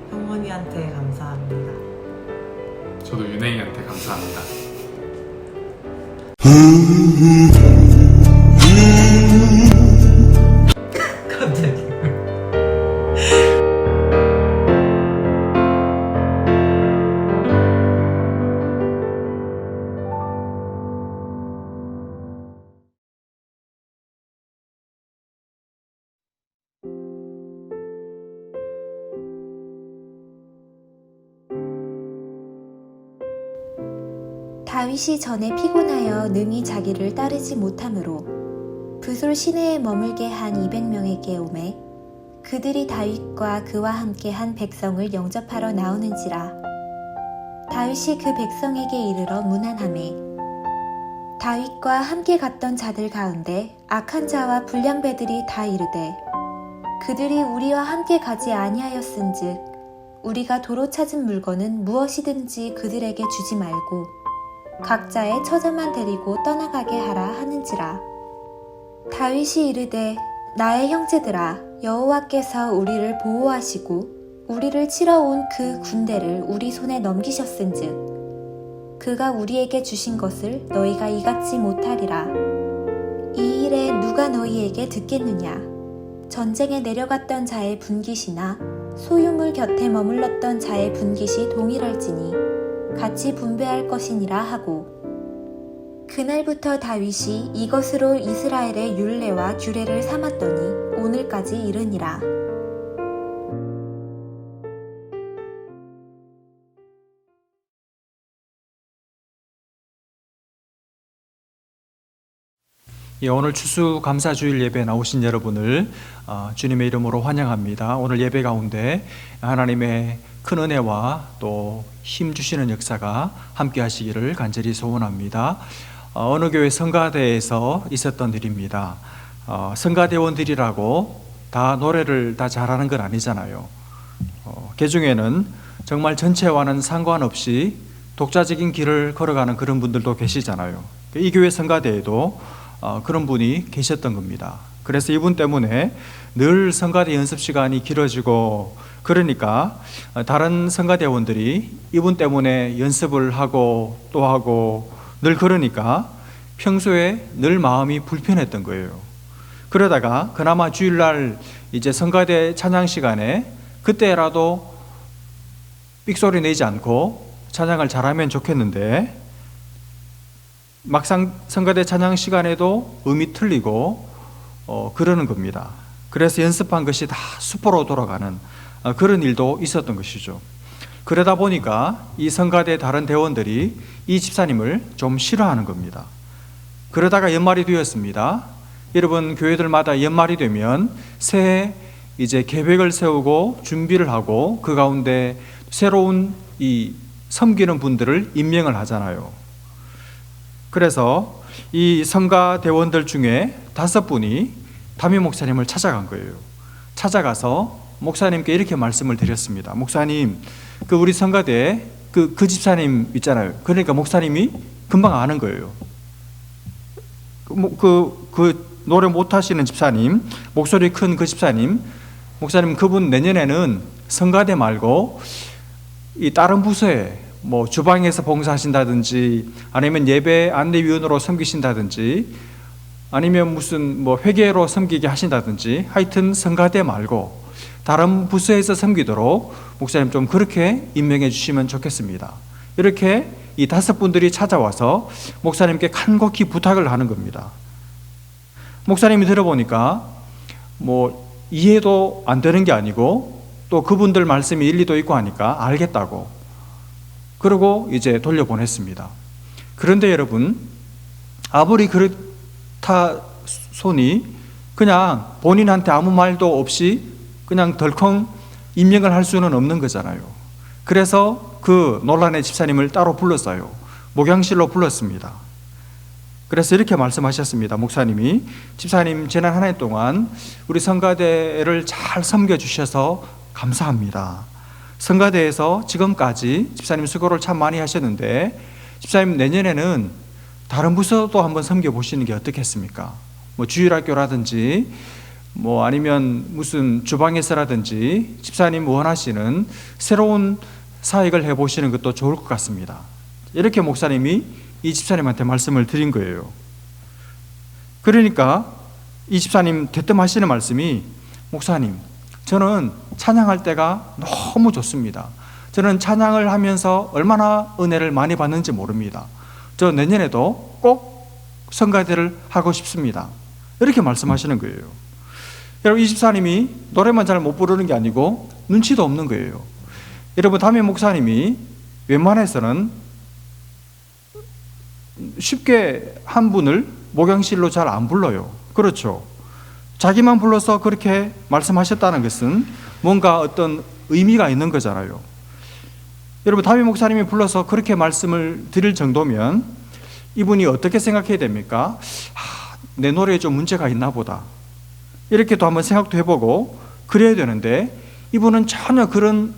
형원이한테 감사합니다. 저도 윤혜인한테 감사합니다. 갑자기. 다윗이 전에 피곤하여 능히 자기를 따르지 못하므로 부솔 시내에 머물게 한 200명에게 오매 그들이 다윗과 그와 함께 한 백성을 영접하러 나오는지라. 다윗이 그 백성에게 이르러 문안하매 다윗과 함께 갔던 자들 가운데 악한 자와 불량배들이 다 이르되 그들이 우리와 함께 가지 아니하였은즉 우리가 도로 찾은 물건은 무엇이든지 그들에게 주지 말고 각자의 처자만 데리고 떠나가게 하라 하는지라. 다윗이 이르되 나의 형제들아 여호와께서 우리를 보호하시고 우리를 치러 온 그 군대를 우리 손에 넘기셨은즉 그가 우리에게 주신 것을 너희가 이같지 못하리라. 이 일에 누가 너희에게 듣겠느냐. 전쟁에 내려갔던 자의 분깃이나 소유물 곁에 머물렀던 자의 분깃이 동일할지니 같이 분배할 것이니라 하고 그날부터 다윗이 이것으로 이스라엘의 율례와 규례를 삼았더니 오늘까지 이르니라. 예, 오늘 추수감사주일 예배에 나오신 여러분을 주님의 이름으로 환영합니다. 오늘 예배 가운데 하나님의 큰 은혜와 또 힘 주시는 역사가 함께 하시기를 간절히 소원합니다. 어느 교회 성가대에서 있었던 일입니다. 성가대원들이라고 다 노래를 다 잘하는 건 아니잖아요. 그 중에는 정말 전체와는 상관없이 독자적인 길을 걸어가는 그런 분들도 계시잖아요. 이 교회 성가대에도 그런 분이 계셨던 겁니다. 그래서 이분 때문에 늘 성가대 연습 시간이 길어지고 그러니까 다른 성가대원들이 이분 때문에 연습을 하고 또 하고 늘 그러니까 평소에 늘 마음이 불편했던 거예요. 그러다가 그나마 주일날 이제 성가대 찬양 시간에 그때라도 삑소리 내지 않고 찬양을 잘하면 좋겠는데 막상 성가대 찬양 시간에도 음이 틀리고 그러는 겁니다. 그래서 연습한 것이 다 수포로 돌아가는 그런 일도 있었던 것이죠. 그러다 보니까 이 성가대 다른 대원들이 이 집사님을 좀 싫어하는 겁니다. 그러다가 연말이 되었습니다. 여러분 교회들마다 연말이 되면 새해 이제 계획을 세우고 준비를 하고 그 가운데 새로운 이 섬기는 분들을 임명을 하잖아요. 그래서 이 성가대원들 중에 5분이 담임 목사님을 찾아간 거예요. 찾아가서 목사님께 이렇게 말씀을 드렸습니다. 목사님, 그 우리 성가대 그 집사님 있잖아요. 그러니까 목사님이 금방 아는 거예요. 그 노래 못하시는 집사님, 목소리 큰 그 집사님, 목사님 그분 내년에는 성가대 말고 이 다른 부서에 뭐 주방에서 봉사하신다든지 아니면 예배 안내위원으로 섬기신다든지 아니면 무슨 뭐 회계로 섬기게 하신다든지 하여튼 성가대 말고 다른 부서에서 섬기도록 목사님 좀 그렇게 임명해 주시면 좋겠습니다. 이렇게 이 5분들이 찾아와서 목사님께 간곡히 부탁을 하는 겁니다. 목사님이 들어보니까 뭐 이해도 안 되는 게 아니고 또 그분들 말씀이 일리도 있고 하니까 알겠다고 그러고 이제 돌려보냈습니다. 그런데 여러분 아무리 그렇다 손이 그냥 본인한테 아무 말도 없이 그냥 덜컹 임명을 할 수는 없는 거잖아요. 그래서 그 논란의 집사님을 따로 불렀어요. 목양실로 불렀습니다. 그래서 이렇게 말씀하셨습니다. 목사님이 집사님 지난 한 해 동안 우리 성가대를 잘 섬겨주셔서 감사합니다. 성가대에서 지금까지 집사님 수고를 참 많이 하셨는데 집사님 내년에는 다른 부서도 한번 섬겨보시는 게 어떻겠습니까? 뭐 주일학교라든지 뭐 아니면 무슨 주방에서라든지 집사님 원하시는 새로운 사역을 해보시는 것도 좋을 것 같습니다. 이렇게 목사님이 이 집사님한테 말씀을 드린 거예요. 그러니까 이 집사님 대뜸 하시는 말씀이 목사님, 저는 찬양할 때가 너무 좋습니다. 저는 찬양을 하면서 얼마나 은혜를 많이 받는지 모릅니다. 저 내년에도 꼭 성가대를 하고 싶습니다. 이렇게 말씀하시는 거예요. 여러분, 이 집사님이 노래만 잘 못 부르는 게 아니고 눈치도 없는 거예요. 여러분, 담임 목사님이 웬만해서는 쉽게 한 분을 목양실로 잘 안 불러요. 그렇죠? 자기만 불러서 그렇게 말씀하셨다는 것은 뭔가 어떤 의미가 있는 거잖아요. 여러분, 담임 목사님이 불러서 그렇게 말씀을 드릴 정도면 이분이 어떻게 생각해야 됩니까? 내 노래에 좀 문제가 있나 보다. 이렇게도 한번 생각도 해보고 그래야 되는데 이분은 전혀 그런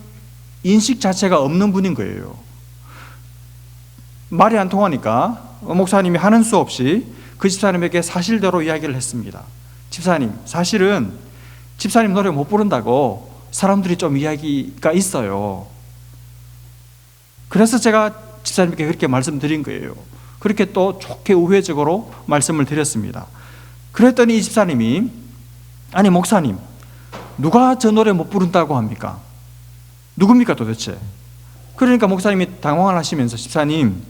인식 자체가 없는 분인 거예요. 말이 안 통하니까 목사님이 하는 수 없이 그 집사님에게 사실대로 이야기를 했습니다. 집사님, 사실은 집사님 노래 못 부른다고 사람들이 좀 이야기가 있어요. 그래서 제가 집사님께 그렇게 말씀드린 거예요. 그렇게 또 좋게 우회적으로 말씀을 드렸습니다. 그랬더니 이 집사님이 아니 목사님, 누가 저 노래 못 부른다고 합니까? 누굽니까 도대체? 그러니까 목사님이 당황을 하시면서 집사님,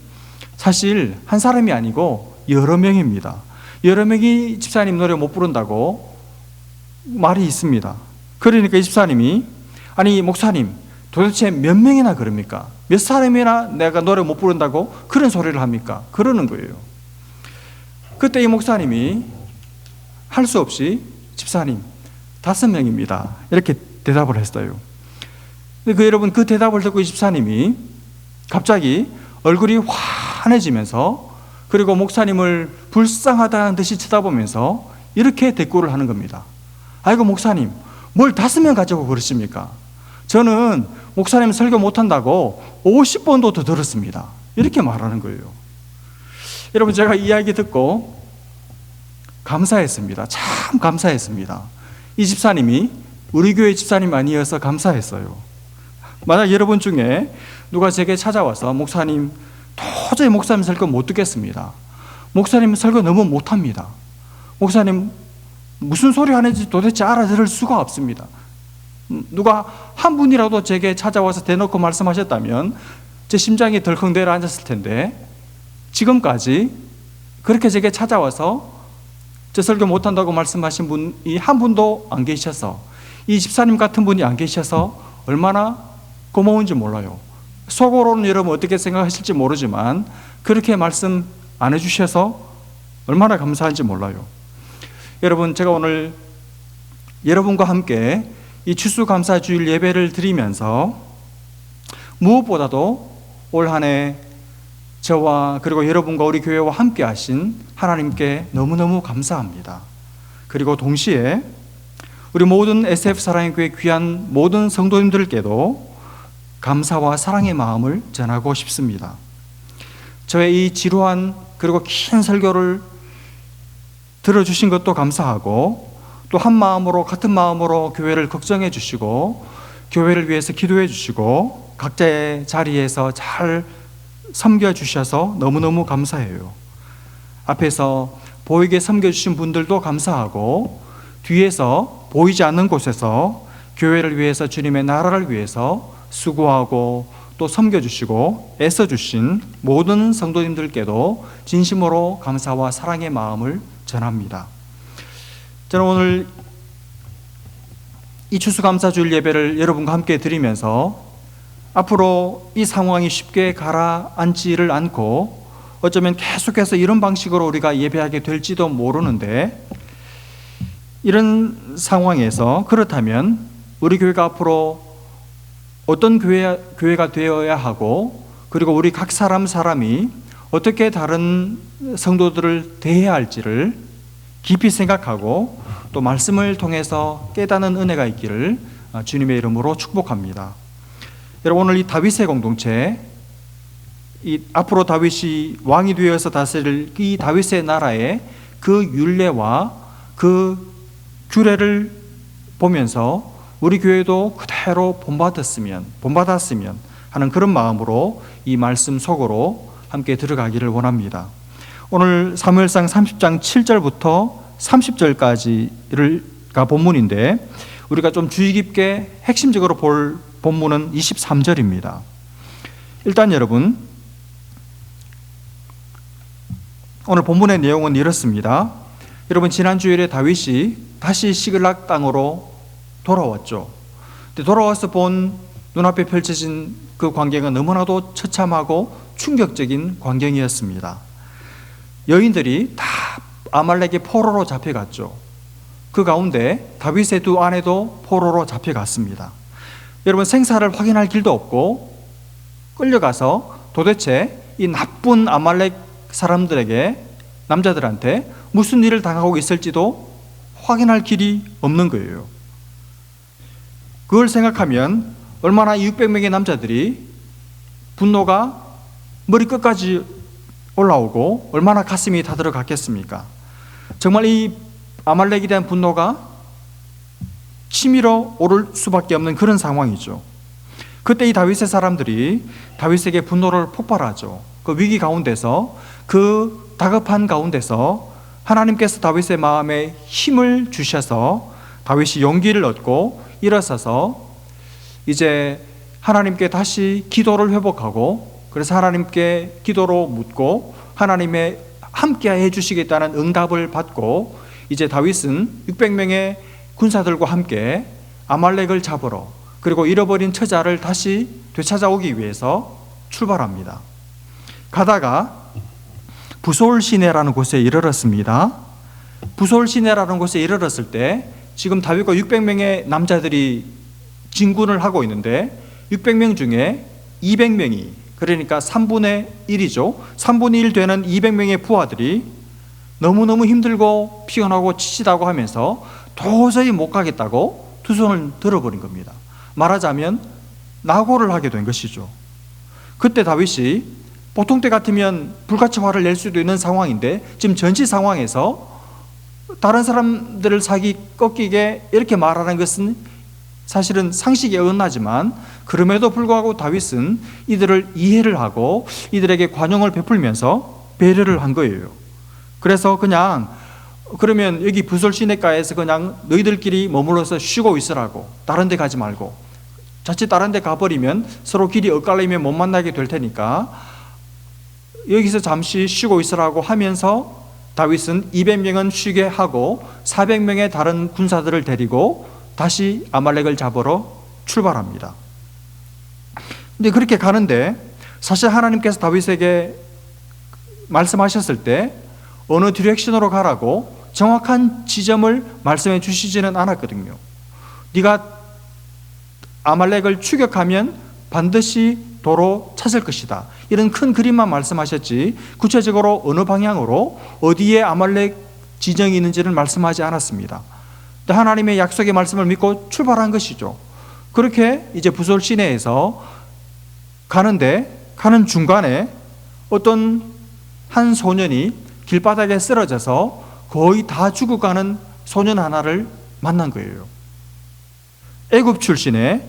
사실 한 사람이 아니고 여러 명입니다. 여러 명이 집사님 노래 못 부른다고 말이 있습니다. 그러니까 이 집사님이 아니 목사님, 도대체 몇 명이나 그럽니까? 몇 사람이나 내가 노래 못 부른다고 그런 소리를 합니까? 그러는 거예요. 그때 이 목사님이 할 수 없이 집사님 5명입니다. 이렇게 대답을 했어요. 근데 여러분, 그 대답을 듣고 이 집사님이 갑자기 얼굴이 환해지면서 그리고 목사님을 불쌍하다는 듯이 쳐다보면서 이렇게 대꾸를 하는 겁니다. 아이고 목사님, 뭘 5명 가지고 그러십니까? 저는 목사님 설교 못한다고 50번도 더 들었습니다. 이렇게 말하는 거예요. 여러분, 제가 이 이야기 듣고 감사했습니다. 참 감사했습니다. 이 집사님이 우리 교회 집사님 아니어서 감사했어요. 만약 여러분 중에 누가 제게 찾아와서 목사님, 도저히 목사님 설교 못 듣겠습니다. 목사님 설교 너무 못합니다. 목사님 무슨 소리 하는지 도대체 알아들을 수가 없습니다. 누가 한 분이라도 제게 찾아와서 대놓고 말씀하셨다면 제 심장이 덜컹 내려앉았을 텐데 지금까지 그렇게 제게 찾아와서 제 설교 못한다고 말씀하신 분이 한 분도 안 계셔서, 이 집사님 같은 분이 안 계셔서 얼마나 고마운지 몰라요. 속으로는 여러분 어떻게 생각하실지 모르지만 그렇게 말씀 안 해주셔서 얼마나 감사한지 몰라요. 여러분, 제가 오늘 여러분과 함께 이 추수감사주일 예배를 드리면서 무엇보다도 올 한 해 저와 그리고 여러분과 우리 교회와 함께 하신 하나님께 너무너무 감사합니다. 그리고 동시에 우리 모든 SF 사랑의 교회 귀한 모든 성도님들께도 감사와 사랑의 마음을 전하고 싶습니다. 저의 이 지루한 그리고 긴 설교를 들어주신 것도 감사하고 또 한 마음으로 같은 마음으로 교회를 걱정해 주시고 교회를 위해서 기도해 주시고 각자의 자리에서 잘 섬겨 주셔서 너무너무 감사해요. 앞에서 보이게 섬겨 주신 분들도 감사하고 뒤에서 보이지 않는 곳에서 교회를 위해서 주님의 나라를 위해서 수고하고 또 섬겨주시고 애써주신 모든 성도님들께도 진심으로 감사와 사랑의 마음을 전합니다. 저는 오늘 이 추수감사주일 예배를 여러분과 함께 드리면서 앞으로 이 상황이 쉽게 가라앉지를 않고 어쩌면 계속해서 이런 방식으로 우리가 예배하게 될지도 모르는데, 이런 상황에서 그렇다면 우리 교회가 앞으로 어떤 교회가 되어야 하고 그리고 우리 각 사람이 어떻게 다른 성도들을 대해야 할지를 깊이 생각하고 또 말씀을 통해서 깨닫는 은혜가 있기를 주님의 이름으로 축복합니다. 여러분, 오늘 이 다윗의 공동체, 이 앞으로 다윗이 왕이 되어서 다스릴 이 다윗의 나라의 그 율례와 그 규례를 보면서 우리 교회도 그대로 본받았으면 하는 그런 마음으로 이 말씀 속으로 함께 들어가기를 원합니다. 오늘 사무엘상 30장 7절부터 30절까지가 본문인데 우리가 좀 주의 깊게 핵심적으로 볼 본문은 23절입니다. 일단 여러분, 오늘 본문의 내용은 이렇습니다. 여러분, 지난 주일에 다윗이 다시 시글락 땅으로 돌아왔죠. 근데 돌아와서 본 눈앞에 펼쳐진 그 광경은 너무나도 처참하고 충격적인 광경이었습니다. 여인들이 다 아말렉의 포로로 잡혀갔죠. 그 가운데 다윗의 두 아내도 포로로 잡혀갔습니다. 여러분, 생사를 확인할 길도 없고 끌려가서 도대체 이 나쁜 아말렉 사람들에게, 남자들한테 무슨 일을 당하고 있을지도 확인할 길이 없는 거예요. 그걸 생각하면 얼마나 이 600명의 남자들이 분노가 머리끝까지 올라오고 얼마나 가슴이 타들어갔겠습니까? 정말 이 아말렉에 대한 분노가 치밀어 오를 수밖에 없는 그런 상황이죠. 그때 이 다윗의 사람들이 다윗에게 분노를 폭발하죠. 그 위기 가운데서, 그 다급한 가운데서 하나님께서 다윗의 마음에 힘을 주셔서 다윗이 용기를 얻고 일어서서 이제 하나님께 다시 기도를 회복하고, 그래서 하나님께 기도로 묻고 하나님의 함께 해주시겠다는 응답을 받고 이제 다윗은 600명의 군사들과 함께 아말렉을 잡으러, 그리고 잃어버린 처자를 다시 되찾아오기 위해서 출발합니다. 가다가 부솔 시내라는 곳에 이르렀습니다. 부솔 시내라는 곳에 이르렀을 때 지금 다윗과 600명의 남자들이 진군을 하고 있는데 600명 중에 200명이, 그러니까 3분의 1이죠. 3분의 1 되는 200명의 부하들이 너무너무 힘들고 피곤하고 지치다고 하면서 도저히 못 가겠다고 두 손을 들어버린 겁니다. 말하자면 낙오를 하게 된 것이죠. 그때 다윗이 보통 때 같으면 불같이 화를 낼 수도 있는 상황인데 지금 전시 상황에서 다른 사람들을 사기 꺾이게 이렇게 말하는 것은 사실은 상식에 어긋나지만, 그럼에도 불구하고 다윗은 이들을 이해를 하고 이들에게 관용을 베풀면서 배려를 한 거예요. 그래서 그냥 그러면 여기 부솔 시내가에서 그냥 너희들끼리 머물러서 쉬고 있으라고, 다른 데 가지 말고, 자칫 다른 데 가버리면 서로 길이 엇갈리면 못 만나게 될 테니까 여기서 잠시 쉬고 있으라고 하면서 다윗은 200명은 쉬게 하고 400명의 다른 군사들을 데리고 다시 아말렉을 잡으러 출발합니다. 근데 그렇게 가는데 사실 하나님께서 다윗에게 말씀하셨을 때 어느 디렉션으로 가라고 정확한 지점을 말씀해 주시지는 않았거든요. 네가 아말렉을 추격하면 반드시 도로 찾을 것이다, 이런 큰 그림만 말씀하셨지 구체적으로 어느 방향으로 어디에 아말렉 지정이 있는지를 말씀하지 않았습니다. 하나님의 약속의 말씀을 믿고 출발한 것이죠. 그렇게 이제 부솔 시내에서 가는데 가는 중간에 어떤 한 소년이 길바닥에 쓰러져서 거의 다 죽어가는 소년 하나를 만난 거예요. 애굽 출신의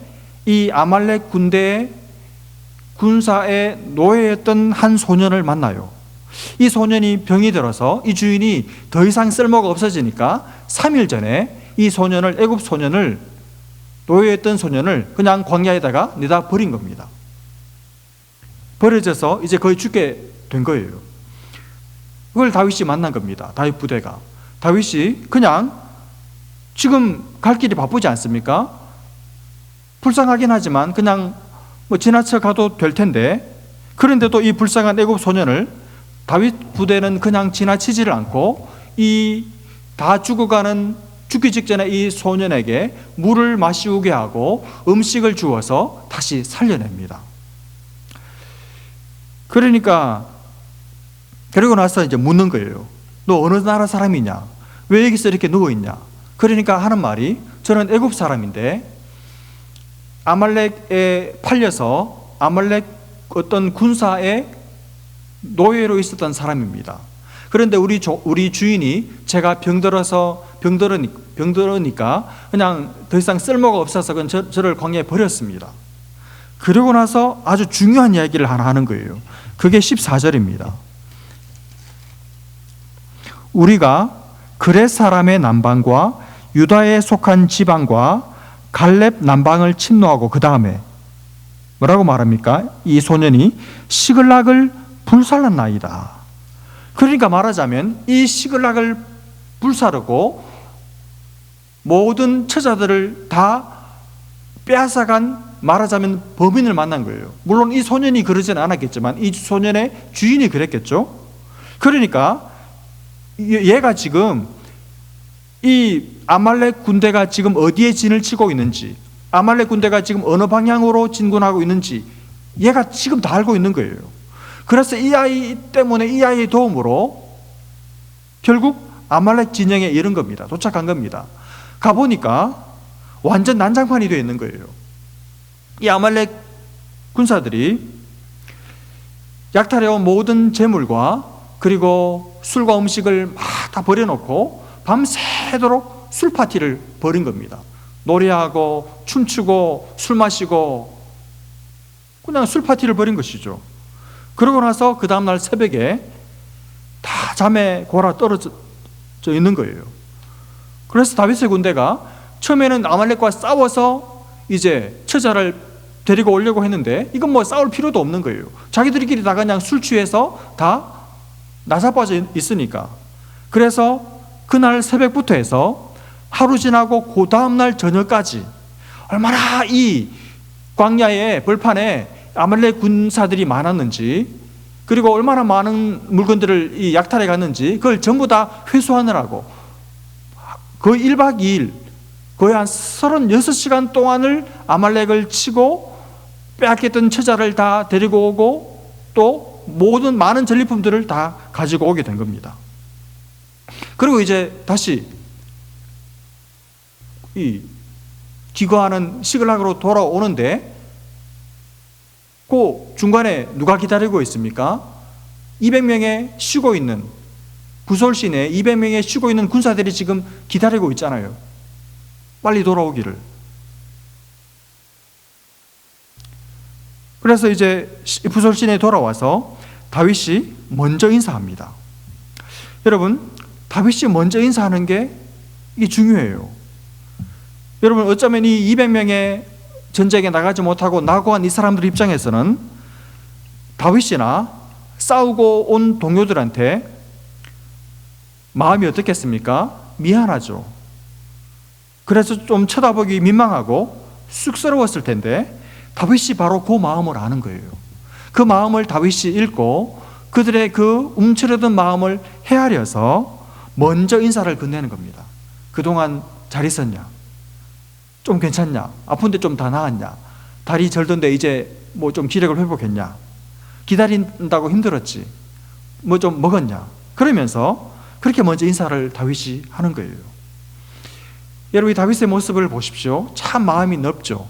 이 아말렉 군대의 군사의 노예였던 한 소년을 만나요. 이 소년이 병이 들어서 이 주인이 더 이상 쓸모가 없어지니까 3일 전에 이 소년을, 애굽 소년을, 노예였던 소년을 그냥 광야에다가 내다 버린 겁니다. 버려져서 이제 거의 죽게 된 거예요. 그걸 다윗이 만난 겁니다. 다윗 부대가. 다윗이 그냥 지금 갈 길이 바쁘지 않습니까? 불쌍하긴 하지만 그냥 뭐 지나쳐 가도 될 텐데, 그런데도 이 불쌍한 애굽 소년을 다윗 부대는 그냥 지나치지를 않고 이 다 죽어가는, 죽기 직전에 이 소년에게 물을 마시우게 하고 음식을 주어서 다시 살려냅니다. 그러니까 그리고 나서 이제 묻는 거예요. 너 어느 나라 사람이냐? 왜 여기서 이렇게 누워있냐? 그러니까 하는 말이 저는 애굽 사람인데 아말렉에 팔려서 아말렉 어떤 군사의 노예로 있었던 사람입니다. 그런데 우리 주인이 제가 병들으니까 그냥 더 이상 쓸모가 없어서 저를 광야에 버렸습니다. 그러고 나서 아주 중요한 이야기를 하나 하는 거예요. 그게 14절입니다. 우리가 그렛 사람의 남방과 유다에 속한 지방과 갈렙 남방을 침노하고 그 다음에 뭐라고 말합니까? 이 소년이 시글락을 불살랐나이다. 그러니까 말하자면 이 시글락을 불사르고 모든 처자들을 다 빼앗아간 말하자면 범인을 만난 거예요. 물론 이 소년이 그러지는 않았겠지만 이 소년의 주인이 그랬겠죠. 그러니까 얘가 지금 이 아말렉 군대가 지금 어디에 진을 치고 있는지, 아말렉 군대가 지금 어느 방향으로 진군하고 있는지 얘가 지금 다 알고 있는 거예요. 그래서 이 아이 때문에, 이 아이의 도움으로 결국 아말렉 진영에 이른 겁니다. 도착한 겁니다. 가보니까 완전 난장판이 되어 있는 거예요. 이 아말렉 군사들이 약탈해온 모든 재물과 그리고 술과 음식을 막 다 버려놓고 밤새도록 술 파티를 벌인 겁니다. 노래하고 춤추고 술 마시고 그냥 술 파티를 벌인 것이죠. 그러고 나서 그 다음날 새벽에 다 잠에 골아 떨어져 있는 거예요. 그래서 다윗의 군대가 처음에는 아말렉과 싸워서 이제 처자를 데리고 오려고 했는데 이건 뭐 싸울 필요도 없는 거예요. 자기들끼리 다 그냥 술 취해서 다 나사빠져 있으니까. 그래서 그날 새벽부터 해서 하루 지나고 그 다음날 저녁까지 얼마나 이 광야의 벌판에 아말렉 군사들이 많았는지, 그리고 얼마나 많은 물건들을 이 약탈해 갔는지 그걸 전부 다 회수하느라고 거의 1박 2일 거의 한 36시간 동안을 아말렉을 치고 빼앗겼던 처자를 다 데리고 오고 또 모든 많은 전리품들을 다 가지고 오게 된 겁니다. 그리고 이제 다시 이 기거하는 시글락으로 돌아오는데 그 중간에 누가 기다리고 있습니까? 200명의 쉬고 있는 부솔 시내에 200명의 쉬고 있는 군사들이 지금 기다리고 있잖아요. 빨리 돌아오기를. 그래서 이제 부솔 시내에 돌아와서 다윗이 먼저 인사합니다. 여러분, 다윗이 먼저 인사하는 게 이게 중요해요. 여러분, 어쩌면 이 200명의 전쟁에 나가지 못하고 낙오한 이 사람들 입장에서는 다윗이나 싸우고 온 동료들한테 마음이 어떻겠습니까? 미안하죠. 그래서 좀 쳐다보기 민망하고 쑥스러웠을 텐데 다윗이 바로 그 마음을 아는 거예요. 그 마음을 다윗이 읽고 그들의 그 움츠러든 마음을 헤아려서 먼저 인사를 건네는 겁니다. 그동안 잘 있었냐? 좀 괜찮냐? 아픈데 좀 다 나았냐? 다리 절던데 이제 뭐 좀 기력을 회복했냐? 기다린다고 힘들었지? 뭐 좀 먹었냐? 그러면서 그렇게 먼저 인사를 다윗이 하는 거예요. 여러분, 이 다윗의 모습을 보십시오. 참 마음이 넓죠.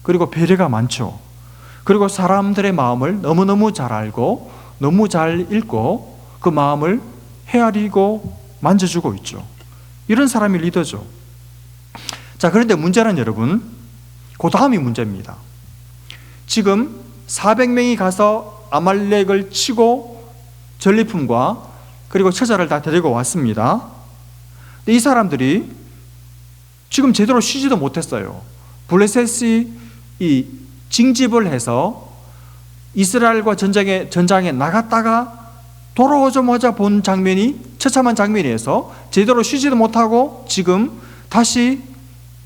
그리고 배려가 많죠. 그리고 사람들의 마음을 너무너무 잘 알고 너무 잘 읽고 그 마음을 헤아리고 만져주고 있죠. 이런 사람이 리더죠. 자, 그런데 문제는 여러분, 그 다음이 문제입니다. 지금 400명이 가서 아말렉을 치고 전리품과 그리고 처자를 다 데리고 왔습니다. 근데 이 사람들이 지금 제대로 쉬지도 못했어요. 블레셋이 이 징집을 해서 이스라엘과 전장에 나갔다가 돌아오자마자 본 장면이 처참한 장면이어서 제대로 쉬지도 못하고 지금 다시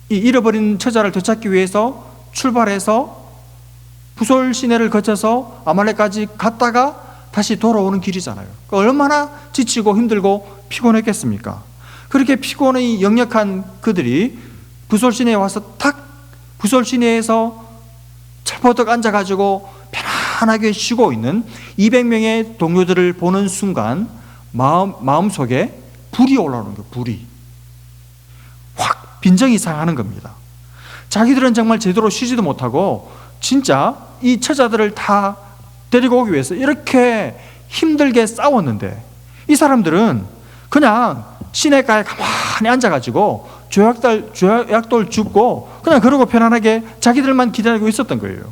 이 잃어버린 처자를 되찾기 위해서 출발해서 부솔 시내를 거쳐서 아말렉까지 갔다가 다시 돌아오는 길이잖아요. 얼마나 지치고 힘들고 피곤했겠습니까? 그렇게 피곤이 역력한 그들이 부솔 시내에 와서 탁 부솔 시내에서 철퍼덕 앉아가지고 편안하게 쉬고 있는 200명의 동료들을 보는 순간 마음속에 불이 올라오는 거예요. 불이 확 빈정이 상하는 겁니다. 자기들은 정말 제대로 쉬지도 못하고 진짜 이 처자들을 다 데리고 오기 위해서 이렇게 힘들게 싸웠는데, 이 사람들은 그냥 시내가에 가만히 앉아가지고 조약돌 줍고 그냥 그러고 편안하게 자기들만 기다리고 있었던 거예요.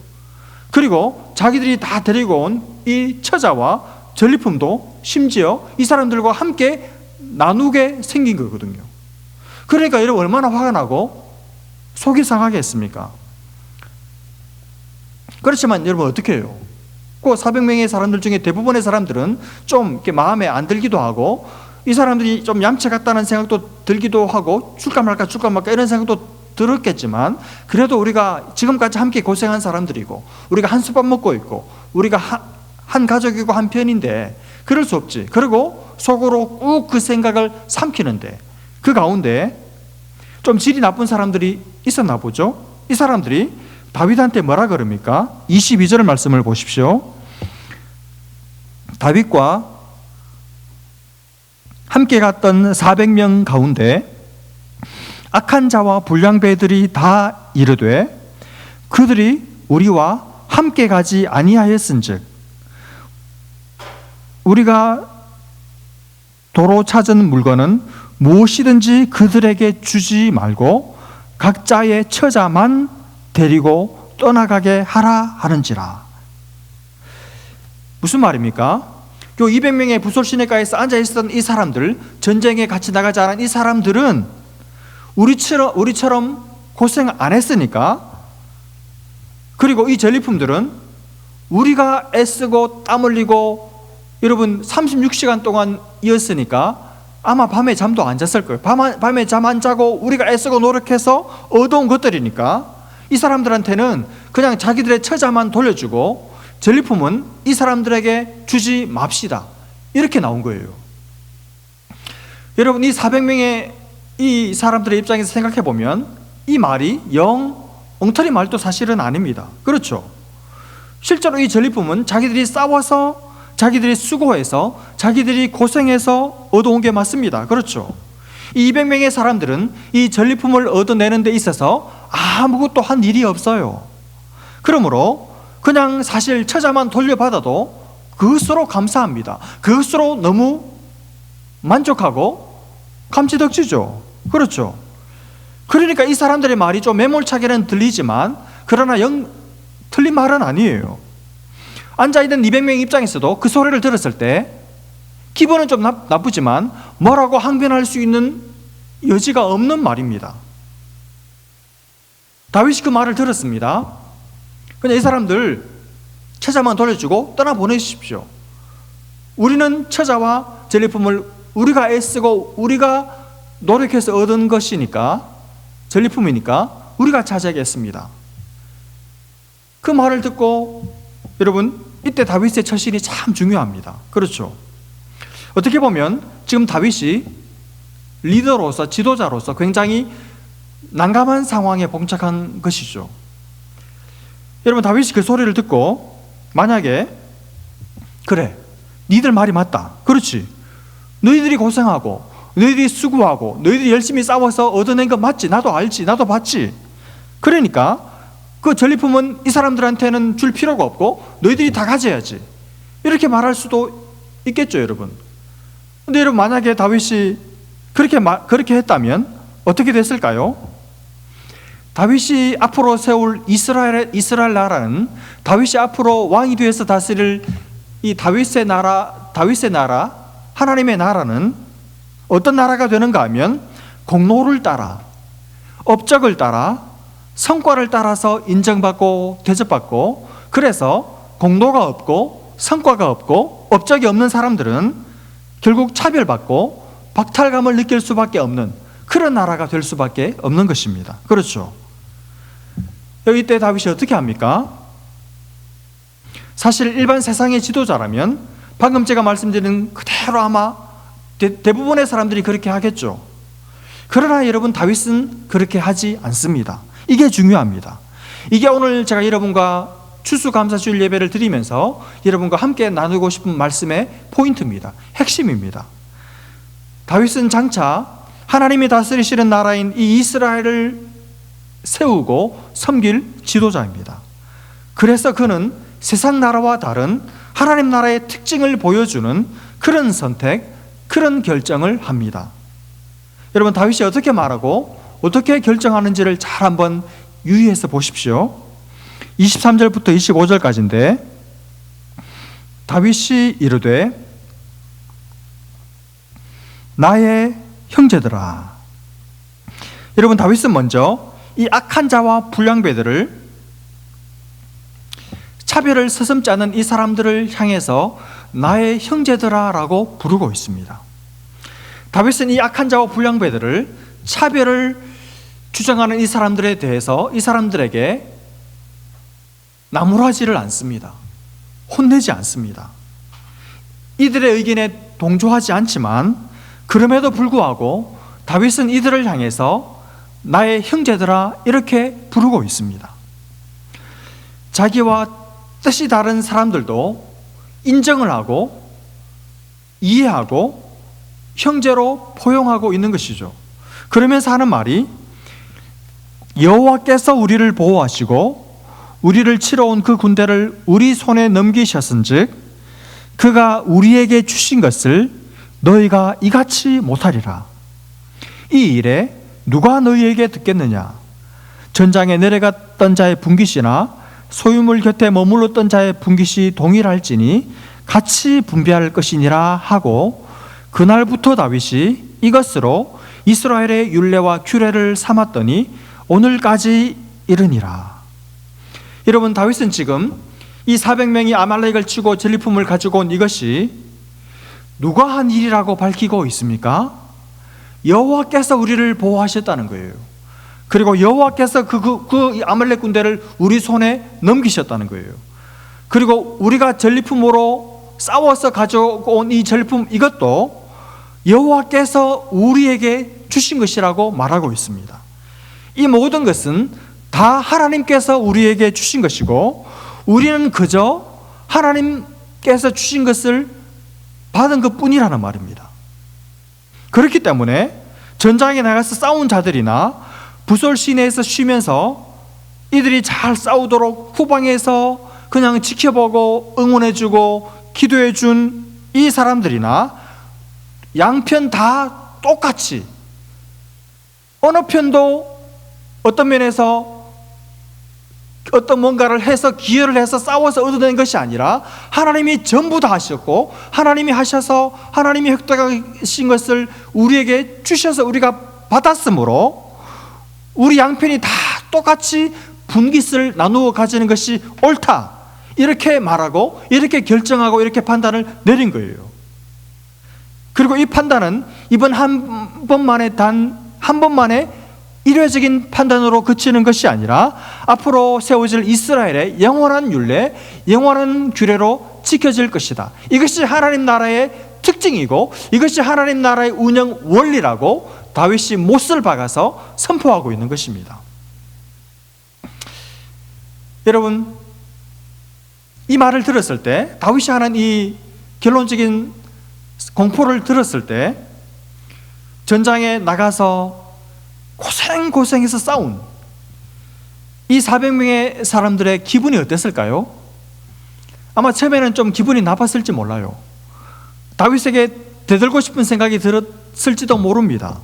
그리고 자기들이 다 데리고 온 이 처자와 전리품도 심지어 이 사람들과 함께 나누게 생긴 거거든요. 그러니까 여러분 얼마나 화가 나고 속이 상하겠습니까? 그렇지만 여러분 어떻게 해요? 그 400명의 사람들 중에 대부분의 사람들은 좀 이렇게 마음에 안 들기도 하고, 이 사람들이 좀 얌체 같다는 생각도 들기도 하고, 줄까 말까 이런 생각도 들었겠지만, 그래도 우리가 지금까지 함께 고생한 사람들이고 우리가 한솥밥 먹고 있고 우리가 한 가족이고 한 편인데 그럴 수 없지. 그리고 속으로 꾹 그 생각을 삼키는데, 그 가운데 좀 질이 나쁜 사람들이 있었나 보죠. 이 사람들이 다윗한테 뭐라 그럽니까? 22절 말씀을 보십시오. 다윗과 함께 갔던 400명 가운데 악한 자와 불량배들이 다 이르되 그들이 우리와 함께 가지 아니하였은즉 우리가 도로 찾은 물건은 무엇이든지 그들에게 주지 말고 각자의 처자만 데리고 떠나가게 하라 하는지라. 무슨 말입니까? 요 200명의 부솔 시내가에서 앉아있었던 이 사람들, 전쟁에 같이 나가지 않은 이 사람들은 우리처럼 고생 안 했으니까, 그리고 이 전리품들은 우리가 애쓰고 땀 흘리고 여러분 36시간 동안 이었으니까 아마 밤에 잠도 안 잤을 거예요. 밤에 잠 안 자고 우리가 애쓰고 노력해서 얻어온 것들이니까 이 사람들한테는 그냥 자기들의 처자만 돌려주고 전리품은 이 사람들에게 주지 맙시다, 이렇게 나온 거예요. 여러분, 이 400명의 이 사람들의 입장에서 생각해 보면 이 말이 영 엉터리 말도 사실은 아닙니다. 그렇죠? 실제로 이 전리품은 자기들이 싸워서, 자기들이 수고해서, 자기들이 고생해서 얻어온 게 맞습니다. 그렇죠? 이 200명의 사람들은 이 전리품을 얻어내는 데 있어서 아무것도 한 일이 없어요. 그러므로 그냥 사실 처자만 돌려받아도 그것으로 감사합니다. 그것으로 너무 만족하고 감지덕지죠. 그렇죠? 그러니까 이 사람들의 말이 좀 매몰차게는 들리지만 그러나 틀린 말은 아니에요. 앉아있는 200명의 입장에서도 그 소리를 들었을 때 기분은 좀 나쁘지만 뭐라고 항변할 수 있는 여지가 없는 말입니다. 다윗이 그 말을 들었습니다. 그냥 이 사람들 처자만 돌려주고 떠나보내십시오. 우리는 처자와 전리품을 우리가 애쓰고 우리가 노력해서 얻은 것이니까, 전리품이니까 우리가 차지하겠습니다. 그 말을 듣고 여러분, 이때 다윗의 처신이 참 중요합니다. 그렇죠? 어떻게 보면 지금 다윗이 리더로서, 지도자로서 굉장히 난감한 상황에 봉착한 것이죠. 여러분, 다윗이 그 소리를 듣고 만약에 그래, 니들 말이 맞다, 그렇지, 너희들이 고생하고 너희들이 수고하고 너희들이 열심히 싸워서 얻어낸 거 맞지, 나도 알지, 나도 봤지, 그러니까 그 전리품은 이 사람들한테는 줄 필요가 없고 너희들이 다 가져야지, 이렇게 말할 수도 있겠죠, 여러분. 근데 여러분, 만약에 다윗이 그렇게 했다면 어떻게 됐을까요? 다윗이 앞으로 세울 이스라엘 나라는, 다윗이 앞으로 왕이 되어서 다스릴 이 다윗의 나라, 하나님의 나라는 어떤 나라가 되는가 하면 공로를 따라, 업적을 따라, 성과를 따라서 인정받고 대접받고, 그래서 공로가 없고 성과가 없고 업적이 없는 사람들은 결국 차별받고 박탈감을 느낄 수밖에 없는 그런 나라가 될 수밖에 없는 것입니다. 그렇죠? 여기 때 다윗이 어떻게 합니까? 사실 일반 세상의 지도자라면 방금 제가 말씀드린 그대로 아마 대부분의 사람들이 그렇게 하겠죠. 그러나 여러분, 다윗은 그렇게 하지 않습니다. 이게 중요합니다. 이게 오늘 제가 여러분과 추수감사주일 예배를 드리면서 여러분과 함께 나누고 싶은 말씀의 포인트입니다. 핵심입니다. 다윗은 장차 하나님이 다스리시는 나라인 이 이스라엘을 세우고 섬길 지도자입니다. 그래서 그는 세상 나라와 다른 하나님 나라의 특징을 보여주는 그런 선택, 그런 결정을 합니다. 여러분, 다윗이 어떻게 말하고 어떻게 결정하는지를 잘 한번 유의해서 보십시오. 23절부터 25절까지인데 다윗이 이르되 나의 형제들아. 여러분, 다윗은 먼저 이 악한 자와 불량배들을, 차별을 서슴지 않은 이 사람들을 향해서 나의 형제들아 라고 부르고 있습니다. 다윗은 이 악한 자와 불량배들을, 차별을 주장하는 이 사람들에 대해서 이 사람들에게 나무라지를 않습니다. 혼내지 않습니다. 이들의 의견에 동조하지 않지만 그럼에도 불구하고 다윗은 이들을 향해서 나의 형제들아 이렇게 부르고 있습니다. 자기와 뜻이 다른 사람들도 인정을 하고 이해하고 형제로 포용하고 있는 것이죠. 그러면서 하는 말이 여호와께서 우리를 보호하시고 우리를 치러 온 그 군대를 우리 손에 넘기셨은즉 그가 우리에게 주신 것을 너희가 이같이 못하리라. 이 일에 누가 너희에게 듣겠느냐? 전장에 내려갔던 자의 분깃이나 소유물 곁에 머물렀던 자의 분깃이 동일할지니 같이 분배할 것이니라 하고, 그날부터 다윗이 이것으로 이스라엘의 율례와 규례를 삼았더니 오늘까지 이르니라. 여러분, 다윗은 지금 이 400명이 아말렉을 치고 전리품을 가지고 온 이것이 누가 한 일이라고 밝히고 있습니까? 여호와께서 우리를 보호하셨다는 거예요. 그리고 여호와께서 그 아말렉 군대를 우리 손에 넘기셨다는 거예요. 그리고 우리가 전리품으로 싸워서 가져온 이 전리품, 이것도 여호와께서 우리에게 주신 것이라고 말하고 있습니다. 이 모든 것은 다 하나님께서 우리에게 주신 것이고 우리는 그저 하나님께서 주신 것을 받은 것뿐이라는 말입니다. 그렇기 때문에 전장에 나가서 싸운 자들이나 부솔 시내에서 쉬면서 이들이 잘 싸우도록 후방에서 그냥 지켜보고 응원해주고 기도해준 이 사람들이나 양편 다 똑같이 어느 편도 어떤 면에서 어떤 뭔가를 해서 기여를 해서 싸워서 얻어낸 것이 아니라 하나님이 전부 다 하셨고 하나님이 하셔서 하나님이 획득하신 것을 우리에게 주셔서 우리가 받았으므로 우리 양편이 다 똑같이 분깃을 나누어 가지는 것이 옳다, 이렇게 말하고 이렇게 결정하고 이렇게 판단을 내린 거예요. 그리고 이 판단은 이번 한 번만에 일회적인 판단으로 그치는 것이 아니라 앞으로 세워질 이스라엘의 영원한 율례, 영원한 규례로 지켜질 것이다. 이것이 하나님 나라의 특징이고 이것이 하나님 나라의 운영 원리라고 다윗이 못을 박아서 선포하고 있는 것입니다. 여러분, 이 말을 들었을 때, 다윗이 하는 이 결론적인 공포를 들었을 때 전장에 나가서 고생해서 싸운 이 400명의 사람들의 기분이 어땠을까요? 아마 처음에는 좀 기분이 나빴을지 몰라요. 다윗에게 대들고 싶은 생각이 들었을지도 모릅니다.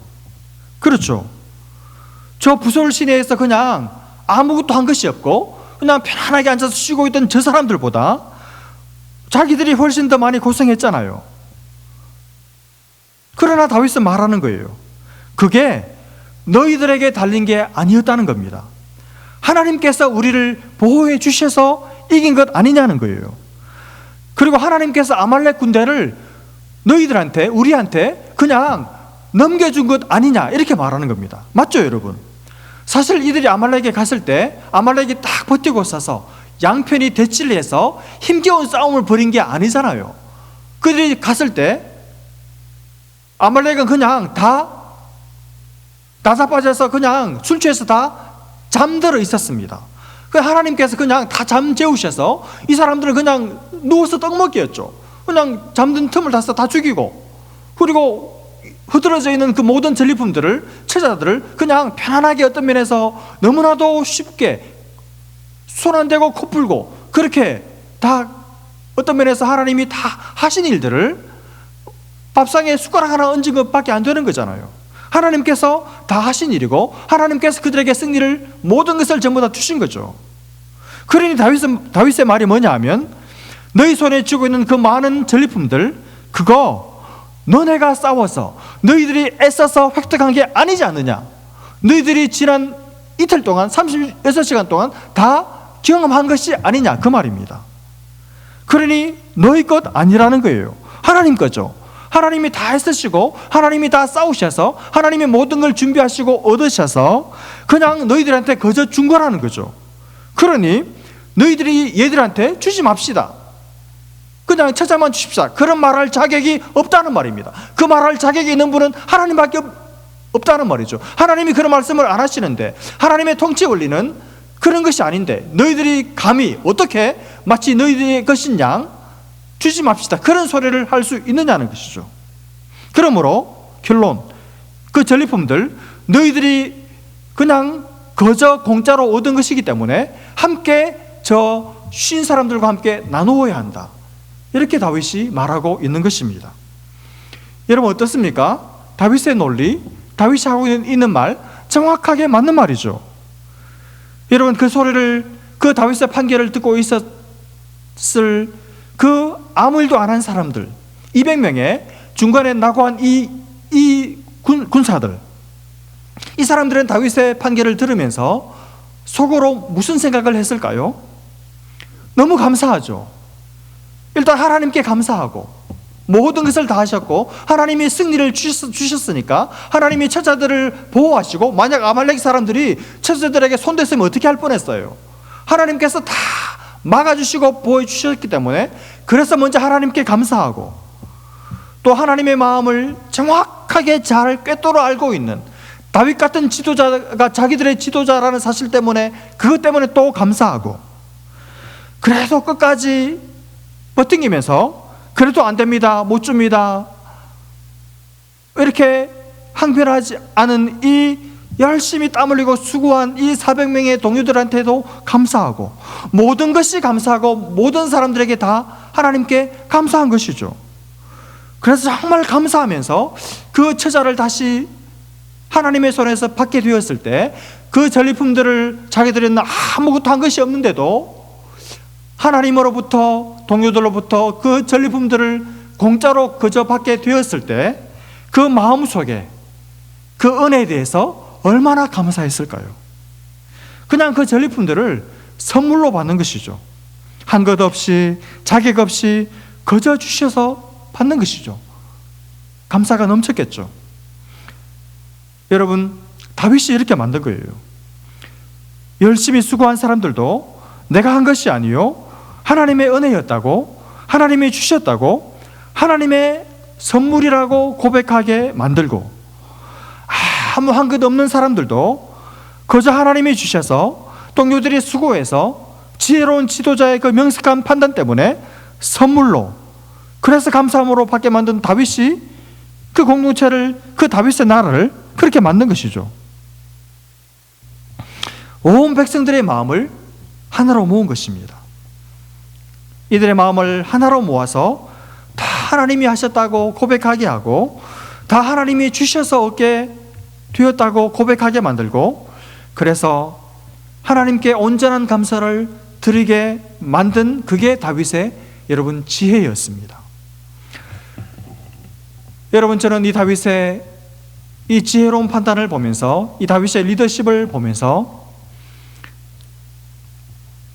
그렇죠. 저 부솔 시내에서 그냥 아무것도 한 것이 없고 그냥 편안하게 앉아서 쉬고 있던 저 사람들보다 자기들이 훨씬 더 많이 고생했잖아요. 그러나 다윗은 말하는 거예요. 그게 너희들에게 달린 게 아니었다는 겁니다. 하나님께서 우리를 보호해 주셔서 이긴 것 아니냐는 거예요. 그리고 하나님께서 아말렉 군대를 너희들한테, 우리한테 그냥 넘겨준 것 아니냐, 이렇게 말하는 겁니다. 맞죠, 여러분? 사실 이들이 아말렉에 갔을 때 아말렉이 딱 버티고 있어서 양편이 대치를 해서 힘겨운 싸움을 벌인 게 아니잖아요. 그들이 갔을 때 아말렉은 그냥 다 나자빠져서 그냥 술 취해서 다 잠들어 있었습니다. 하나님께서 그냥 다 잠재우셔서 이 사람들은 그냥 누워서 떡먹기였죠. 그냥 잠든 틈을 다 죽이고, 그리고 흐드러져 있는 그 모든 전리품들을, 처자들을 그냥 편안하게 어떤 면에서 너무나도 쉽게 손 안 대고 코 풀고 그렇게 다 어떤 면에서 하나님이 다 하신 일들을 밥상에 숟가락 하나 얹은 것밖에 안 되는 거잖아요. 하나님께서 다 하신 일이고 하나님께서 그들에게 승리를, 모든 것을 전부 다 주신 거죠. 그러니 다윗의 말이 뭐냐 하면, 너희 손에 쥐고 있는 그 많은 전리품들, 그거 너네가 싸워서 너희들이 애써서 획득한 게 아니지 않느냐. 너희들이 지난 이틀 동안 36시간 동안 다 경험한 것이 아니냐, 그 말입니다. 그러니 너희 것 아니라는 거예요. 하나님 거죠. 하나님이 다 애쓰시고 하나님이 다 싸우셔서 하나님이 모든 걸 준비하시고 얻으셔서 그냥 너희들한테 거저 준 거라는 거죠. 그러니 너희들이 얘들한테 주지 맙시다, 그냥 처자만 주십시다, 그런 말할 자격이 없다는 말입니다. 그 말할 자격이 있는 분은 하나님밖에 없다는 말이죠. 하나님이 그런 말씀을 안 하시는데, 하나님의 통치 원리는 그런 것이 아닌데 너희들이 감히 어떻게 마치 너희들의 것인 양 주지 맙시다, 그런 소리를 할 수 있느냐는 것이죠. 그러므로 결론, 그 전리품들 너희들이 그냥 거저 공짜로 얻은 것이기 때문에 함께 저 쉰 사람들과 함께 나누어야 한다, 이렇게 다윗이 말하고 있는 것입니다. 여러분 어떻습니까? 다윗의 논리, 다윗이 하고 있는 말 정확하게 맞는 말이죠. 여러분 그 소리를, 그 다윗의 판결을 듣고 있었을 그 아무 일도 안 한 사람들 200명의 중간에 낙오한 이 군사들, 이 사람들은 다윗의 판결을 들으면서 속으로 무슨 생각을 했을까요? 너무 감사하죠. 일단 하나님께 감사하고 모든 것을 다 하셨고 하나님이 승리를 주셨으니까 하나님이 처자들을 보호하시고, 만약 아말렉 사람들이 처자들에게 손댔으면 어떻게 할 뻔했어요. 하나님께서 다 막아주시고 보호해주셨기 때문에, 그래서 먼저 하나님께 감사하고, 또 하나님의 마음을 정확하게 잘 꿰뚫어 알고 있는 다윗 같은 지도자가 자기들의 지도자라는 사실 때문에, 그것 때문에 또 감사하고, 그래서 끝까지 버팅기면서 그래도 안 됩니다, 못 줍니다, 이렇게 항변하지 않은 이 열심히 땀 흘리고 수고한 이 400명의 동료들한테도 감사하고, 모든 것이 감사하고 모든 사람들에게 다 하나님께 감사한 것이죠. 그래서 정말 감사하면서 그 처자를 다시 하나님의 손에서 받게 되었을 때, 그 전리품들을 자기들은 아무것도 한 것이 없는데도 하나님으로부터, 동료들로부터 그 전리품들을 공짜로 그저 받게 되었을 때, 그 마음속에 그 은혜에 대해서 얼마나 감사했을까요? 그냥 그 전리품들을 선물로 받는 것이죠. 한 것 없이, 자격 없이 거저 주셔서 받는 것이죠. 감사가 넘쳤겠죠. 여러분, 다윗이 이렇게 만든 거예요. 열심히 수고한 사람들도 내가 한 것이 아니요, 하나님의 은혜였다고, 하나님이 주셨다고, 하나님의 선물이라고 고백하게 만들고, 아무 한 것 없는 사람들도 그저 하나님이 주셔서 동료들이 수고해서 지혜로운 지도자의 그 명석한 판단 때문에 선물로, 그래서 감사함으로 받게 만든 다윗이 그 공동체를, 그 다윗의 나라를 그렇게 만든 것이죠. 온 백성들의 마음을 하나로 모은 것입니다. 이들의 마음을 하나로 모아서 다 하나님이 하셨다고 고백하게 하고, 다 하나님이 주셔서 얻게 되었다고 고백하게 만들고, 그래서 하나님께 온전한 감사를 드리게 만든, 그게 다윗의 여러분 지혜였습니다. 여러분, 저는 이 다윗의 이 지혜로운 판단을 보면서, 이 다윗의 리더십을 보면서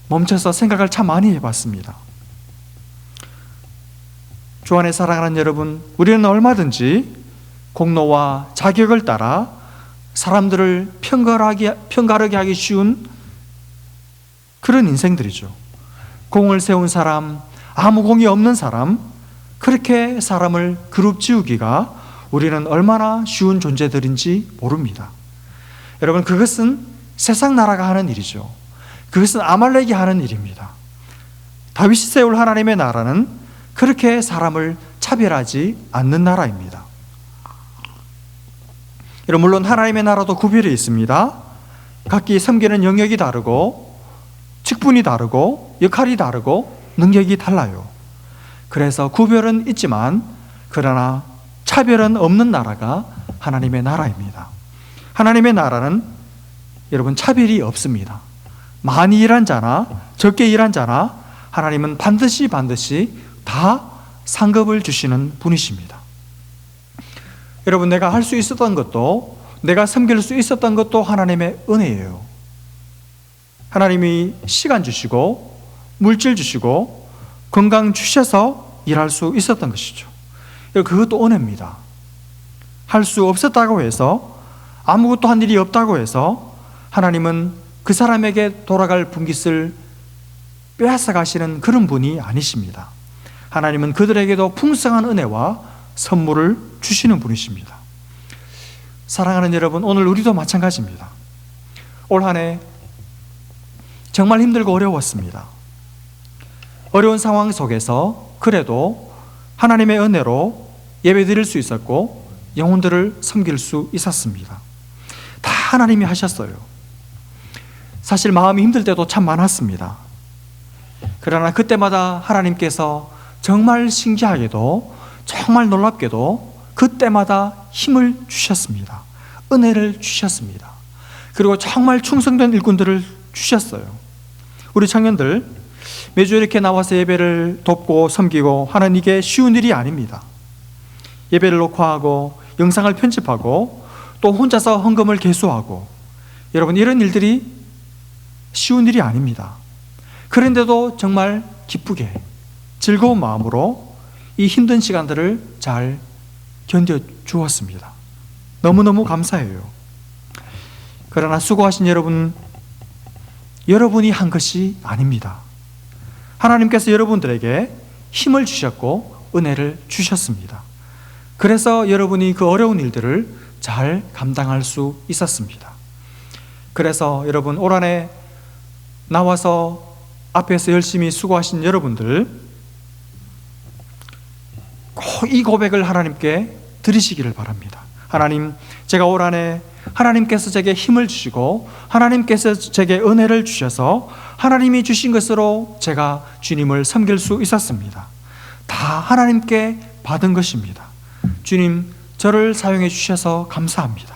멈춰서 생각을 참 많이 해봤습니다. 주 안에 사랑하는 여러분, 우리는 얼마든지 공로와 자격을 따라 사람들을 편가르게 하기 쉬운 그런 인생들이죠. 공을 세운 사람, 아무 공이 없는 사람, 그렇게 사람을 그룹지우기가 우리는 얼마나 쉬운 존재들인지 모릅니다. 여러분, 그것은 세상 나라가 하는 일이죠. 그것은 아말렉이 하는 일입니다. 다윗이 세울 하나님의 나라는 그렇게 사람을 차별하지 않는 나라입니다. 물론 하나님의 나라도 구별이 있습니다. 각기 섬기는 영역이 다르고 직분이 다르고 역할이 다르고 능력이 달라요. 그래서 구별은 있지만 그러나 차별은 없는 나라가 하나님의 나라입니다. 하나님의 나라는 여러분 차별이 없습니다. 많이 일한 자나 적게 일한 자나 하나님은 반드시 다 상급을 주시는 분이십니다. 여러분, 내가 할 수 있었던 것도, 내가 섬길 수 있었던 것도 하나님의 은혜예요. 하나님이 시간 주시고 물질 주시고 건강 주셔서 일할 수 있었던 것이죠. 그것도 은혜입니다. 할 수 없었다고 해서, 아무것도 한 일이 없다고 해서 하나님은 그 사람에게 돌아갈 분깃을 빼앗아 가시는 그런 분이 아니십니다. 하나님은 그들에게도 풍성한 은혜와 선물을 주시는 분이십니다. 사랑하는 여러분, 오늘 우리도 마찬가지입니다. 올 한 해 정말 힘들고 어려웠습니다. 어려운 상황 속에서 그래도 하나님의 은혜로 예배 드릴 수 있었고 영혼들을 섬길 수 있었습니다. 다 하나님이 하셨어요. 사실 마음이 힘들 때도 참 많았습니다. 그러나 그때마다 하나님께서 정말 신기하게도 정말 놀랍게도 그때마다 힘을 주셨습니다. 은혜를 주셨습니다. 그리고 정말 충성된 일꾼들을 주셨어요. 우리 청년들 매주 이렇게 나와서 예배를 돕고 섬기고 하는 이게 쉬운 일이 아닙니다. 예배를 녹화하고 영상을 편집하고 또 혼자서 헌금을 계수하고, 여러분, 이런 일들이 쉬운 일이 아닙니다. 그런데도 정말 기쁘게 즐거운 마음으로 이 힘든 시간들을 잘 견뎌주었습니다. 너무너무 감사해요. 그러나 수고하신 여러분이 한 것이 아닙니다. 하나님께서 여러분들에게 힘을 주셨고 은혜를 주셨습니다. 그래서 여러분이 그 어려운 일들을 잘 감당할 수 있었습니다. 그래서 여러분, 올 한 해 나와서 앞에서 열심히 수고하신 여러분들, 꼭 이 고백을 하나님께 드리시기를 바랍니다. 하나님, 제가 올 한 해 하나님께서 제게 힘을 주시고 하나님께서 제게 은혜를 주셔서 하나님이 주신 것으로 제가 주님을 섬길 수 있었습니다. 다 하나님께 받은 것입니다. 주님, 저를 사용해 주셔서 감사합니다.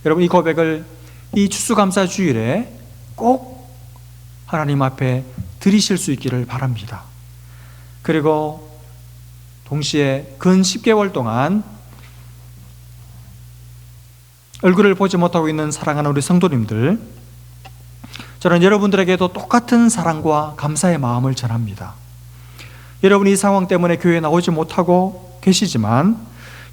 여러분, 이 고백을 이 추수감사 주일에 꼭 하나님 앞에 드리실 수 있기를 바랍니다. 그리고 동시에 근 10개월 동안 얼굴을 보지 못하고 있는 사랑하는 우리 성도님들, 저는 여러분들에게도 똑같은 사랑과 감사의 마음을 전합니다. 여러분이 이 상황 때문에 교회에 나오지 못하고 계시지만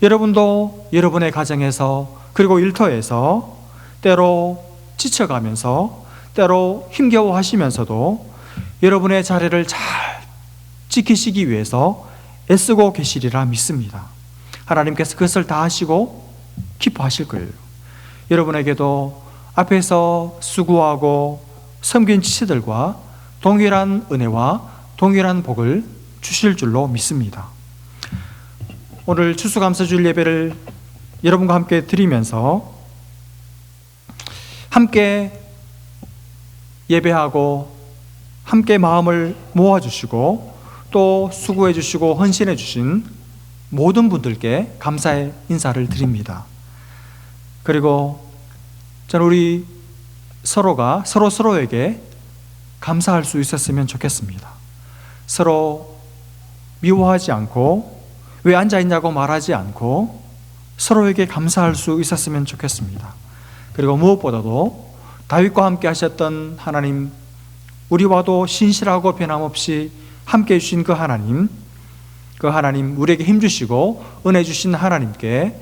여러분도 여러분의 가정에서 그리고 일터에서 때로 지쳐가면서 때로 힘겨워하시면서도 여러분의 자리를 잘 지키시기 위해서 애쓰고 계시리라 믿습니다. 하나님께서 그것을 다 하시고 기뻐하실 거예요. 여러분에게도 앞에서 수고하고 섬긴 지체들과 동일한 은혜와 동일한 복을 주실 줄로 믿습니다. 오늘 추수감사주일 예배를 여러분과 함께 드리면서 함께 예배하고 함께 마음을 모아주시고 또 수고해 주시고 헌신해 주신 모든 분들께 감사의 인사를 드립니다. 그리고 저는 우리 서로가 서로에게 감사할 수 있었으면 좋겠습니다. 서로 미워하지 않고 왜 앉아있냐고 말하지 않고 서로에게 감사할 수 있었으면 좋겠습니다. 그리고 무엇보다도 다윗과 함께 하셨던 하나님, 우리와도 신실하고 변함없이 함께 해주신 그 하나님, 우리에게 힘주시고 은혜 주신 하나님께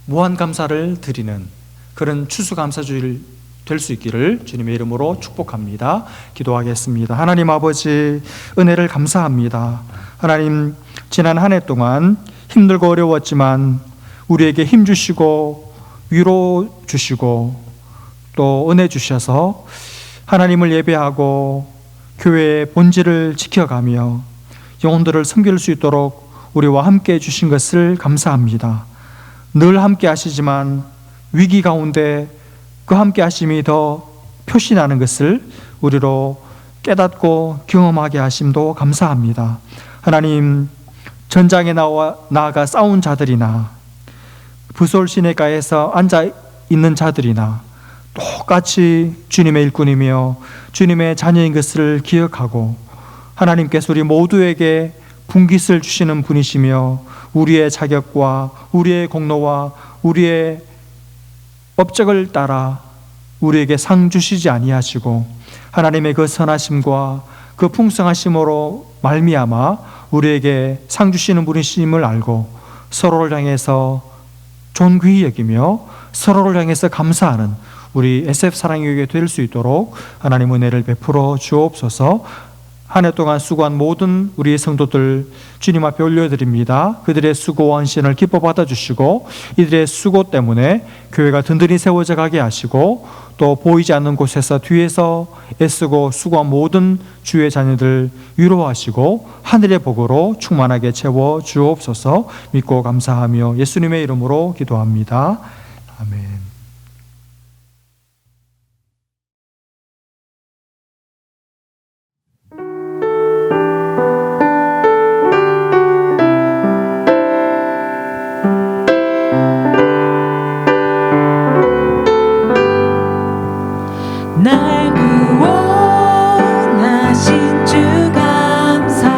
무한 감사를 드리는 그런 추수감사주일 될 수 있기를 주님의 이름으로 축복합니다. 기도하겠습니다. 하나님 아버지, 은혜를 감사합니다. 하나님, 지난 한 해 동안 힘들고 어려웠지만 우리에게 힘주시고 위로 주시고 또 은혜 주셔서 하나님을 예배하고 교회의 본질을 지켜가며 영혼들을 섬길 수 있도록 우리와 함께 해주신 것을 감사합니다. 늘 함께 하시지만 위기 가운데 그 함께 하심이 더 표시나는 것을 우리로 깨닫고 경험하게 하심도 감사합니다. 하나님, 전장에 나아가 싸운 자들이나 부솔 시내가에서 앉아 있는 자들이나 똑같이 주님의 일꾼이며 주님의 자녀인 것을 기억하고 하나님께서 우리 모두에게 분깃을 주시는 분이시며 우리의 자격과 우리의 공로와 우리의 업적을 따라 우리에게 상 주시지 아니하시고 하나님의 그 선하심과 그 풍성하심으로 말미암아 우리에게 상 주시는 분이심을 알고 서로를 향해서 존귀히 여기며 서로를 향해서 감사하는 우리 SF 사랑교회 될 수 있도록 하나님 은혜를 베풀어 주옵소서. 한 해 동안 수고한 모든 우리의 성도들 주님 앞에 올려드립니다. 그들의 수고와 헌신을 기뻐 받아주시고 이들의 수고 때문에 교회가 든든히 세워져 가게 하시고 또 보이지 않는 곳에서 뒤에서 애쓰고 수고한 모든 주의 자녀들 위로하시고 하늘의 복으로 충만하게 채워 주옵소서. 믿고 감사하며 예수님의 이름으로 기도합니다. 아멘. 날 구원하신 주 감사,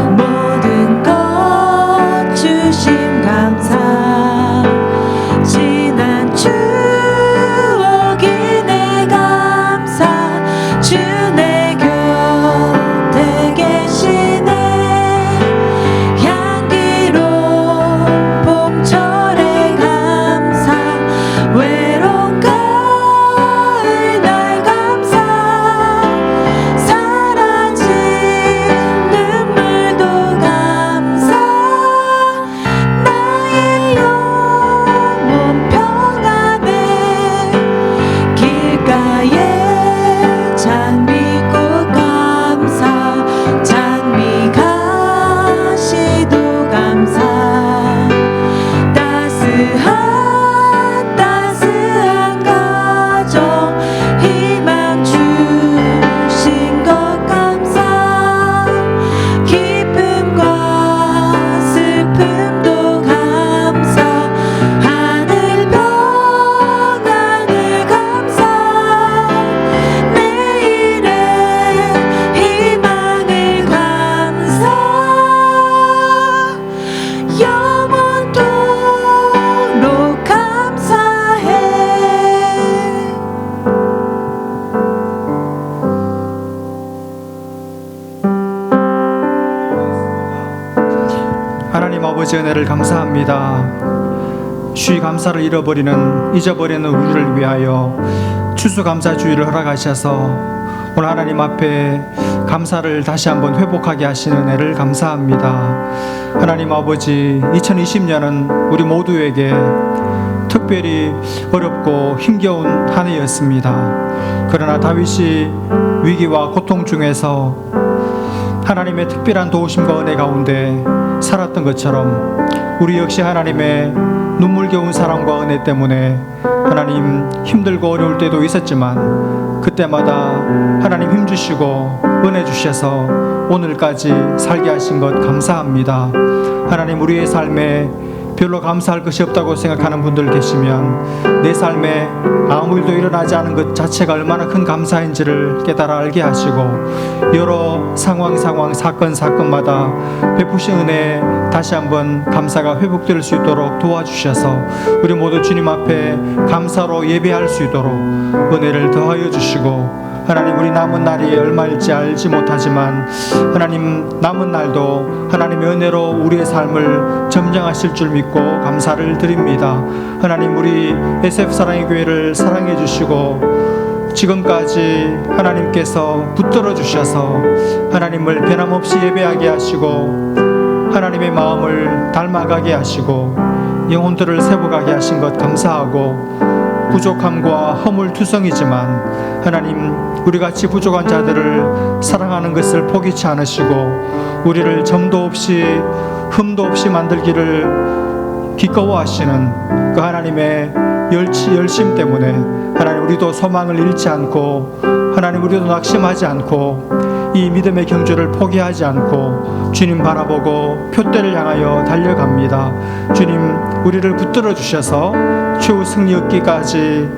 모든 것 주심 감사, 지난 추억이 내 감사, 주 내 곁에 계시네. 향기로운 봄철의 감사, 외로운 아버지 은혜를 감사합니다. 쉬 감사를 잊어버리는 우리를 위하여 추수감사주의를 허락하셔서 오늘 하나님 앞에 감사를 다시 한번 회복하게 하시는 은혜를 감사합니다. 하나님 아버지, 2020년은 우리 모두에게 특별히 어렵고 힘겨운 한 해였습니다. 그러나 다윗이 위기와 고통 중에서 하나님의 특별한 도우심과 은혜 가운데 살았던 것처럼 우리 역시 하나님의 눈물겨운 사랑과 은혜 때문에 하나님 힘들고 어려울 때도 있었지만 그때마다 하나님 힘주시고 은혜 주셔서 오늘까지 살게 하신 것 감사합니다. 하나님, 우리의 삶에 별로 감사할 것이 없다고 생각하는 분들 계시면 내 삶에 아무 일도 일어나지 않은 것 자체가 얼마나 큰 감사인지를 깨달아 알게 하시고 여러 상황 사건마다 베푸신 은혜 다시 한번 감사가 회복될 수 있도록 도와주셔서 우리 모두 주님 앞에 감사로 예배할 수 있도록 은혜를 더하여 주시고 하나님, 우리 남은 날이 얼마일지 알지 못하지만 하나님, 남은 날도 하나님의 은혜로 우리의 삶을 점령하실 줄 믿고 감사를 드립니다. 하나님, 우리 SF 사랑의 교회를 사랑해 주시고 지금까지 하나님께서 붙들어 주셔서 하나님을 변함없이 예배하게 하시고 하나님의 마음을 닮아가게 하시고 영혼들을 세워가게 하신 것 감사하고 부족함과 허물투성이지만 하나님, 우리같이 부족한 자들을 사랑하는 것을 포기치 않으시고 우리를 점도 없이 흠도 없이 만들기를 기꺼워하시는 그 하나님의 열심 때문에 하나님 우리도 소망을 잃지 않고 하나님 우리도 낙심하지 않고 이 믿음의 경주를 포기하지 않고 주님 바라보고 표대를 향하여 달려갑니다. 주님 우리를 붙들어 주셔서 최후 승리 얻기까지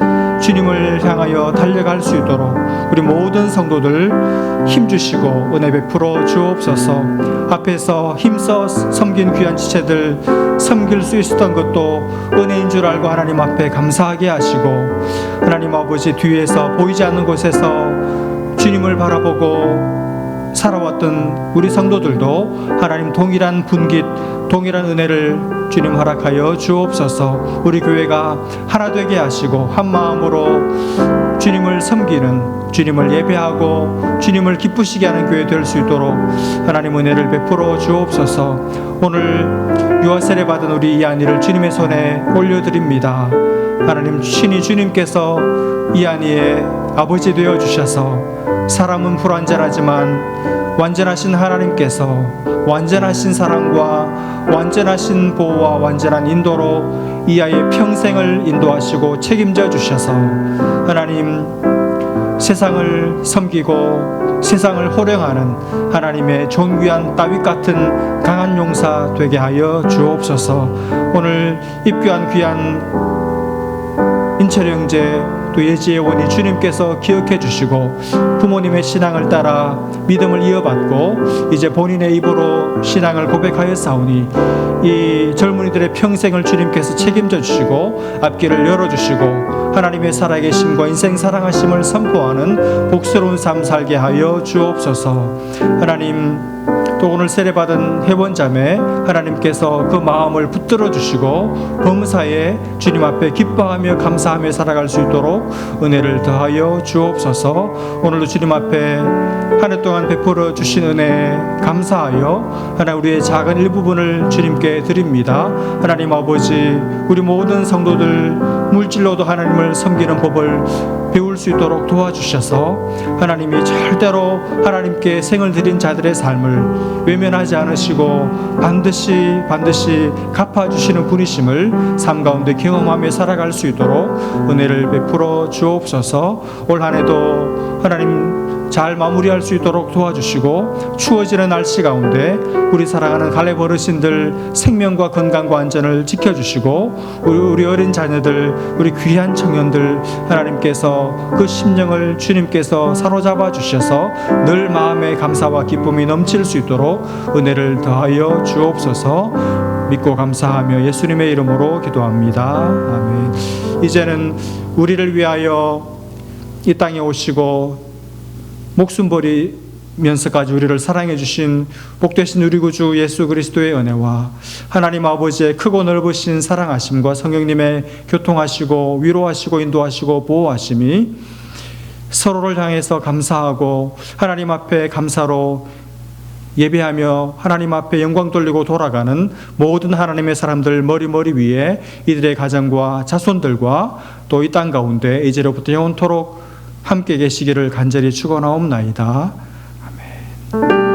주님을 향하여 달려갈 수 있도록 우리 모든 성도들 힘주시고 은혜 베풀어 주옵소서. 앞에서 힘써 섬긴 귀한 지체들 섬길 수 있었던 것도 은혜인 줄 알고 하나님 앞에 감사하게 하시고, 하나님 아버지 뒤에서 보이지 않는 곳에서 주님을 바라보고 살아왔던 우리 성도들도 하나님 동일한 분깃, 동일한 은혜를 주님 허락하여 주옵소서. 우리 교회가 하나 되게 하시고 한 마음으로 주님을 섬기는, 주님을 예배하고 주님을 기쁘시게 하는 교회 될 수 있도록 하나님 은혜를 베풀어 주옵소서. 오늘 유아 세례 받은 우리 이한이를 주님의 손에 올려드립니다. 하나님 친히 주님께서 이한이의 아버지 되어 주셔서 사람은 불완전하지만 완전하신 하나님께서 완전하신 사랑과 완전하신 보호와 완전한 인도로 이 아이의 평생을 인도하시고 책임져 주셔서 하나님 세상을 섬기고 세상을 호령하는 하나님의 존귀한 다윗 같은 강한 용사 되게 하여 주옵소서. 오늘 입교한 귀한 인철 형제 또 예지의 원이 주님께서 기억해 주시고 부모님의 신앙을 따라 믿음을 이어받고 이제 본인의 입으로 신앙을 고백하여 싸우니 이 젊은이들의 평생을 주님께서 책임져 주시고 앞길을 열어주시고 하나님의 살아계심과 인생 사랑하심을 선포하는 복스러운 삶 살게 하여 주옵소서. 하나님 또 오늘 세례받은 회원자매 하나님께서 그 마음을 붙들어 주시고 범사에 주님 앞에 기뻐하며 감사하며 살아갈 수 있도록 은혜를 더하여 주옵소서. 오늘도 주님 앞에 한 해 동안 베풀어 주신 은혜 감사하여 하나님 우리의 작은 일부분을 주님께 드립니다. 하나님 아버지 우리 모든 성도들 물질로도 하나님을 섬기는 법을 배울 수 있도록 도와주셔서 하나님이 절대로 하나님께 생을 드린 자들의 삶을 외면하지 않으시고 반드시 갚아주시는 분이심을 삶 가운데 경험하며 살아갈 수 있도록 은혜를 베풀어 주옵소서. 올 한 해도 하나님 잘 마무리할 수 있도록 도와주시고 추워지는 날씨 가운데 우리 사랑하는 갈렙 어르신들 생명과 건강과 안전을 지켜주시고 우리 어린 자녀들 우리 귀한 청년들 하나님께서 그 심령을 주님께서 사로잡아 주셔서 늘 마음의 감사와 기쁨이 넘칠 수 있도록 은혜를 더하여 주옵소서. 믿고 감사하며 예수님의 이름으로 기도합니다. 아멘. 이제는 우리를 위하여 이 땅에 오시고 목숨 버리면서까지 우리를 사랑해 주신 복되신 우리 구주 예수 그리스도의 은혜와 하나님 아버지의 크고 넓으신 사랑하심과 성령님의 교통하시고 위로하시고 인도하시고 보호하심이 서로를 향해서 감사하고 하나님 앞에 감사로 예배하며 하나님 앞에 영광 돌리고 돌아가는 모든 하나님의 사람들 머리 위에 이들의 가정과 자손들과 또 이 땅 가운데 이제로부터 영원토록 함께 계시기를 간절히 축원하옵나이다. 아멘.